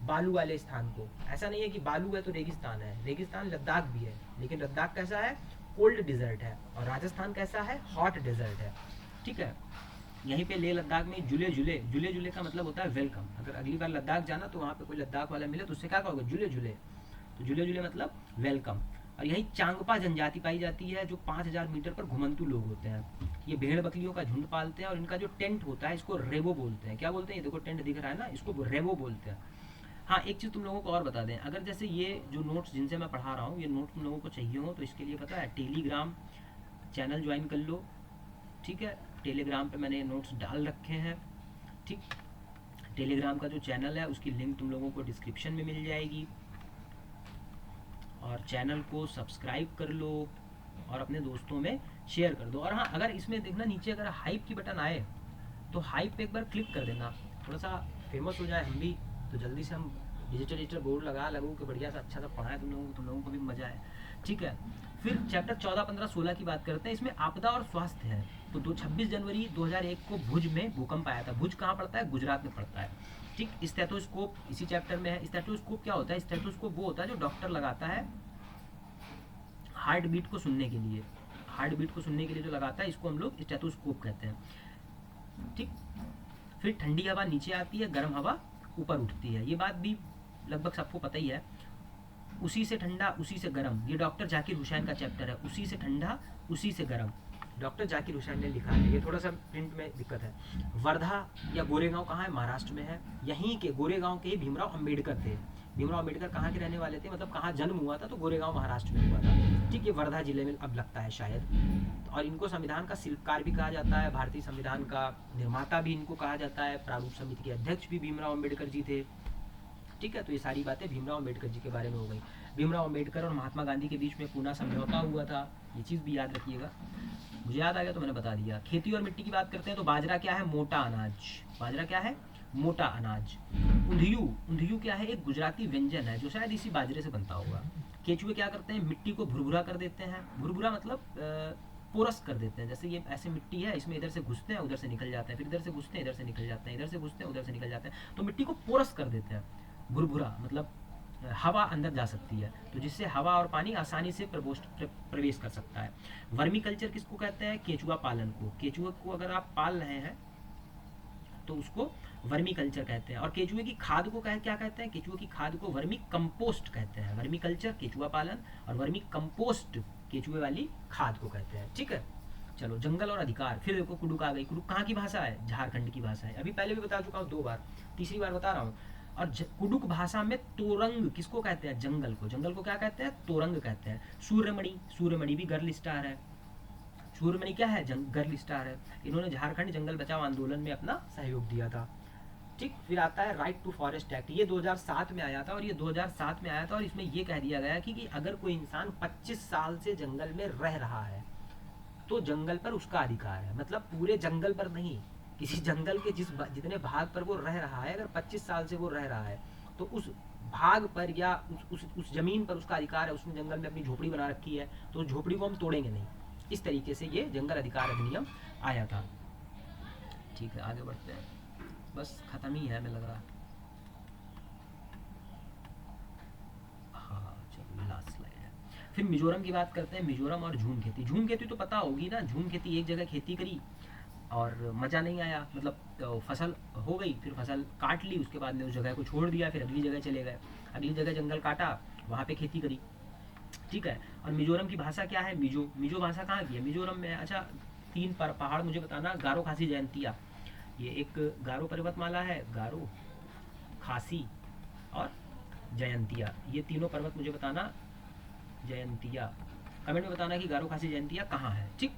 बालू वाले स्थान को। ऐसा नहीं है कि बालू है तो रेगिस्तान है। रेगिस्तान लद्दाख भी है, लेकिन लद्दाख कैसा है? कोल्ड डिजर्ट है। और राजस्थान कैसा है? हॉट डेजर्ट है। ठीक है, यहीं पे लेह लद्दाख में जुले जुले, जुले जुले का मतलब होता है वेलकम। अगर अगली बार लद्दाख जाना तो वहाँ पे कोई लद्दाख वाला मिले तो उससे क्या कहोगे? जुले जुले। तो जुले जुले मतलब वेलकम। और यही चांगपा जनजाति पाई जाती है, जो 5000 मीटर पर घुमंतु लोग होते हैं। ये भेड़ बकरियों का झुंड पालते हैं, और इनका जो टेंट होता है इसको रेबो बोलते हैं। क्या बोलते हैं? ये देखो टेंट दिख रहा है ना, इसको रेबो बोलते हैं। हाँ, एक चीज़ तुम लोगों को और बता दें, अगर जैसे ये जो नोट्स जिनसे मैं पढ़ा रहा हूँ, ये नोट्स तुम लोगों को चाहिए हो तो इसके लिए पता है, टेलीग्राम चैनल ज्वाइन कर लो। ठीक है, टेलीग्राम पे मैंने नोट्स डाल रखे हैं। ठीक, टेलीग्राम का जो चैनल है उसकी लिंक तुम लोगों को डिस्क्रिप्शन में मिल जाएगी। और चैनल को सब्सक्राइब कर लो और अपने दोस्तों में शेयर कर दो। और हाँ, अगर इसमें देखना नीचे अगर हाइप की बटन आए तो हाइप पे एक बार क्लिक कर देना, थोड़ा सा फेमस हो जाए हम भी, तो जल्दी से हम डिजिटल बोर्ड लगू कि बढ़िया सा अच्छा सा पढ़ाएं तुम लोगों को भी मजा आए। ठीक है, फिर चैप्टर 14, 15, 16 की बात करते हैं। इसमें आपदा और स्वास्थ्य है। तो 26 जनवरी 2001 को भुज में भूकंप आया था। भुज कहाँ पड़ता है? गुजरात में पड़ता है। ठीक, स्टेथोस्कोप इसी चैप्टर में है। स्टेथोस्कोप क्या होता है? स्टेथोस्कोप वो होता है जो डॉक्टर लगाता है हार्ट बीट को सुनने के लिए। हार्ट बीट को सुनने के लिए जो लगाता है, इसको हम लोग स्टेथोस्कोप कहते हैं। ठीक, फिर ठंडी हवा नीचे आती है, गर्म हवा ऊपर उठती है। ये बात भी लगभग सबको पता ही है। उसी से ठंडा उसी से गर्म, ये डॉक्टर जाकिर हुसैन का चैप्टर है। उसी से ठंडा उसी से गर्म, डॉक्टर जाकिर हुसैन ने लिखा है। ये थोड़ा सा प्रिंट में दिक्कत है। वर्धा या गोरेगांव कहाँ है? महाराष्ट्र में है। यहीं के गोरेगांव के ही भीमराव अंबेडकर थे। भीमराव अंबेडकर कहाँ के रहने वाले थे? मतलब कहाँ जन्म हुआ था? तो गोरेगांव महाराष्ट्र में हुआ था। ठीक, ये वर्धा जिले में अब लगता है शायद। और इनको संविधान का शिल्पकार भी कहा जाता है, भारतीय संविधान का निर्माता भी इनको कहा जाता है। प्रारूप समिति के अध्यक्ष भी भीमराव अंबेडकर जी थे। ठीक है, तो ये सारी बातें भीमराव अंबेडकर जी के बारे में हो गई। भीमराव अंबेडकर और महात्मा गांधी के बीच में पूना समझौता हुआ था, ये चीज़ भी याद रखिएगा। मुझे याद आ गया तो मैंने बता दिया। खेती और मिट्टी की बात करते हैं तो बाजरा क्या है? मोटा अनाज। बाजरा क्या है? मोटा अनाज। ऊंधियू, ऊंधियू क्या है? एक गुजराती व्यंजन है जो शायद इसी बाजरे से बनता होगा। केचुए क्या करते हैं? मिट्टी को भुरभुरा कर देते हैं। भुरभुरा मतलब पोरस कर देते हैं। जैसे ये ऐसे मिट्टी है, इसमें इधर से घुसते हैं उधर से निकल जाते हैं, फिर इधर से घुसते हैं इधर से निकल जाते हैं, इधर से घुसते हैं उधर से निकल जाते हैं। तो मिट्टी को पोरस कर देते हैं। भुरभुरा मतलब हवा अंदर जा सकती है, तो जिससे हवा और पानी आसानी से प्रवेश कर सकता है। वर्मी कल्चर किसको कहते हैं? केचुआ पालन को। केचुआ को अगर आप पाल रहे हैं तो उसको वर्मी कल्चर कहते हैं। और केचुए की खाद को क्या कहते हैं? केचुए की खाद को वर्मी कंपोस्ट कहते हैं। वर्मी कल्चर केचुआ पालन, और वर्मी कंपोस्ट केचुए वाली खाद को कहते हैं। ठीक है, चलो जंगल और अधिकार। फिर देखो कुडुक आ गई। कुडुक कहाँ की भाषा है? झारखंड की भाषा है। अभी पहले भी बता चुका हूँ 2 बार, तीसरी बार बता रहा हूँ। और कुडुक भाषा में तोरंग किसको कहते हैं? जंगल को। जंगल को क्या कहते हैं? तोरंग कहते हैं। सूर्यमणि, सूर्यमणि भी गर्ल स्टार है। सूर्यमणि क्या है? गर्ल स्टार है। इन्होंने झारखंड जंगल बचाओ आंदोलन में अपना सहयोग दिया था। ठीक, फिर आता है राइट टू फॉरेस्ट एक्ट। ये 2007 में आया था, और ये 2007 में आया था, और इसमें ये कह दिया गया कि अगर कोई इंसान 25 साल से जंगल में रह रहा है तो जंगल पर उसका अधिकार है। मतलब पूरे जंगल पर नहीं, किसी जंगल के जितने भाग पर वो रह रहा है, अगर 25 साल से वो रह रहा है तो उस भाग पर या उस जमीन पर उसका अधिकार है। उसने जंगल में अपनी झोपड़ी बना रखी है तो उस झोपड़ी को हम तोड़ेंगे नहीं। इस तरीके से ये जंगल अधिकार अधिनियम आया था। ठीक है, आगे बढ़ते हैं, बस ख़त्म ही है हमें लग रहा है। हाँ चलो लास्ट स्लाइड है। फिर मिजोरम की बात करते हैं, मिजोरम और झूम खेती। झूम खेती तो पता होगी ना, झूम खेती एक जगह खेती करी और मज़ा नहीं आया, मतलब तो फसल हो गई, फिर फसल काट ली, उसके बाद में उस जगह को छोड़ दिया, फिर अगली जगह चले गए, अगली जगह जंगल काटा, वहाँ पे खेती करी। ठीक है। और मिजोरम की भाषा क्या है, मिजो। मिजो भाषा कहाँ की है, मिजोरम में। अच्छा, तीन पहाड़ मुझे बताना, गारो, खासी, जयंतिया। ये एक गारो पर्वतमाला है, गारो, खासी और जयंतिया, ये तीनों पर्वत मुझे बताना, जयंतिया। कमेंट में बताना कि गारो, खासी, जयंतिया कहाँ है। ठीक।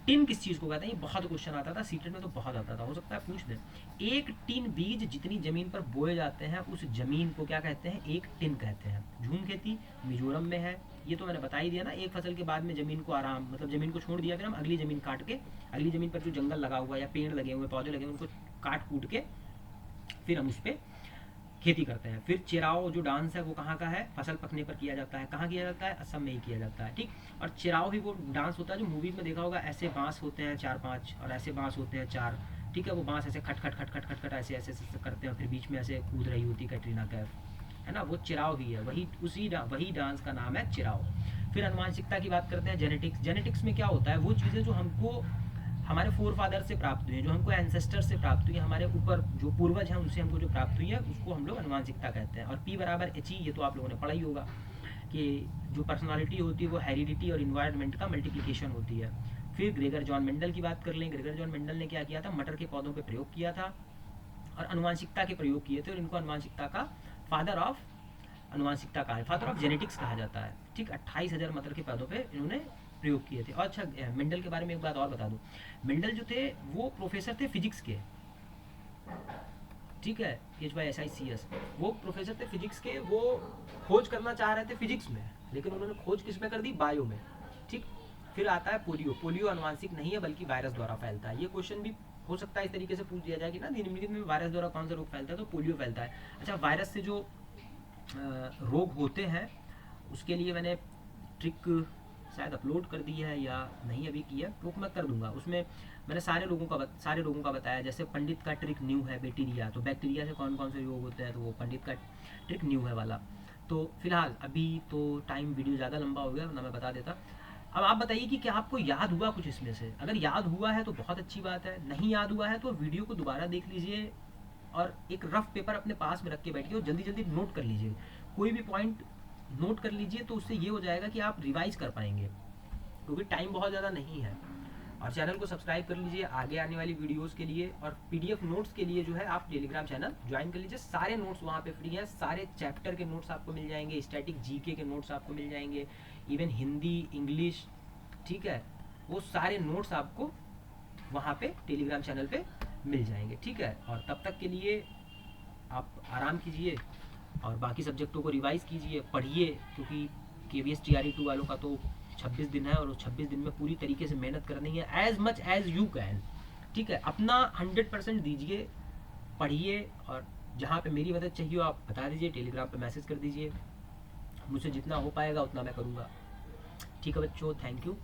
टिन किस चीज़ को कहते हैं, ये बहुत क्वेश्चन आता था सीटेट में, तो बहुत आता था, हो सकता है पूछ दें। एक टिन बीज जितनी जमीन पर बोए जाते हैं उस जमीन को क्या कहते हैं, एक टिन कहते हैं। झूम खेती मिजोरम में है, ये तो मैंने बता ही दिया ना। एक फसल के बाद में जमीन को आराम, मतलब जमीन को छोड़ दिया, फिर हम अगली जमीन काट के, अगली जमीन पर जो जंगल लगा हुआ या पेड़ लगे हुए, पौधे लगे हुए, उनको काट कूट के फिर हम उस पर खेती करते हैं। फिर चिराओ जो डांस है वो कहाँ का है, फसल पकने पर किया जाता है। कहाँ किया जाता है, असम में ही किया जाता है। ठीक। और चिराओ भी वो डांस होता है जो मूवीज में देखा होगा, ऐसे बांस होते हैं 4-5 और ऐसे बांस होते हैं 4। ठीक है, वो बांस ऐसे खट खट खट खट खट खट ऐसे ऐसे ऐसे करते हैं, फिर बीच में ऐसे कूद रही होती कैटरीना कैफ, है ना, वो चिराओ ही है, वही वही डांस का नाम है चिराओ। फिर अनुवांशिकता की बात करते हैं, जेनेटिक्स। जेनेटिक्स में क्या होता है, वो चीज़ें जो हमको हमारे फोर फादर से प्राप्त हुई है, जो हमको एंसेस्टर से प्राप्त हुई है, हमारे ऊपर जो पूर्वज हैं उनसे हमको जो प्राप्त हुई है, उसको हम लोग अनुवांशिकता कहते हैं। और P बराबर HE, ये तो आप लोगों ने पढ़ा ही होगा कि जो पर्सनालिटी होती है वो हेरिडिटी और इन्वायरमेंट का मल्टीप्लिकेशन होती है। फिर ग्रेगर जॉन मेंडल की बात कर लें। ग्रेगर जॉन मेंडल ने क्या किया था, मटर के पौधों पर प्रयोग किया था और अनुवांशिकता के प्रयोग किए थे, और इनको अनुवांशिकता का फादर ऑफ अनुवांशिकता कहा है, फादर ऑफ जेनेटिक्स कहा जाता है। ठीक। 28,000 मटर के पौधों पे इन्होंने प्रयोग किए थे। और अच्छा, मेंडल के बारे में एक बात और बता दूं, मेंडल जो थे वो प्रोफेसर थे फिजिक्स के। ठीक है, HYSICS, वो प्रोफेसर थे फिजिक्स के, वो खोज करना चाह रहे थे फिजिक्स में, लेकिन उन्होंने खोज किस में कर दी, बायो में। ठीक। फिर आता है पोलियो। पोलियो अनुवांशिक नहीं है बल्कि वायरस द्वारा फैलता है। ये क्वेश्चन भी हो सकता है इस तरीके से पूछ दिया जाए कि ना निम्नलिखित में वायरस द्वारा कौन सा रोग फैलता है, तो पोलियो फैलता है। अच्छा, वायरस से जो रोग होते हैं उसके लिए मैंने ट्रिक शायद अपलोड कर दी है या नहीं अभी की है, वो मैं कर दूंगा। उसमें मैंने सारे रोगों का बताया। जैसे पंडित का ट्रिक न्यू है बैक्टीरिया, तो बैक्टीरिया से कौन कौन से रोग होते हैं, तो वो पंडित का ट्रिक न्यू है वाला। तो फिलहाल अभी तो टाइम वीडियो ज़्यादा लंबा हो गया, वरना मैं बता देता। अब आप बताइए कि क्या आपको याद हुआ कुछ इसमें से। अगर याद हुआ है तो बहुत अच्छी बात है, नहीं याद हुआ है तो वीडियो को दोबारा देख लीजिए और एक रफ पेपर अपने पास में रख के बैठिए और जल्दी जल्दी नोट कर लीजिए। कोई भी पॉइंट नोट कर लीजिए, तो उससे ये हो जाएगा कि आप रिवाइज कर पाएंगे, क्योंकि टाइम बहुत ज़्यादा नहीं है। और चैनल को सब्सक्राइब कर लीजिए आगे आने वाली वीडियोस के लिए, और PDF नोट्स के लिए जो है आप टेलीग्राम चैनल ज्वाइन कर लीजिए। सारे नोट्स वहाँ पे फ्री हैं, सारे चैप्टर के नोट्स आपको मिल जाएंगे, स्टैटिक GK के नोट्स आपको मिल जाएंगे, इवन हिंदी, इंग्लिश। ठीक है, वो सारे नोट्स आपको वहाँ पे टेलीग्राम चैनल पे मिल जाएंगे। ठीक है, और तब तक के लिए आप आराम कीजिए और बाकी सब्जेक्टों को रिवाइज कीजिए, पढ़िए, क्योंकि KVS TRE 2 वालों का तो 26 दिन है और उस 26 दिन में पूरी तरीके से मेहनत करनी है, as much as you can. ठीक है, अपना 100% दीजिए, पढ़िए, और जहाँ पे मेरी मदद चाहिए आप बता दीजिए, टेलीग्राम पे मैसेज कर दीजिए, मुझसे जितना हो पाएगा उतना मैं करूँगा। ठीक है बच्चों, थैंक यू।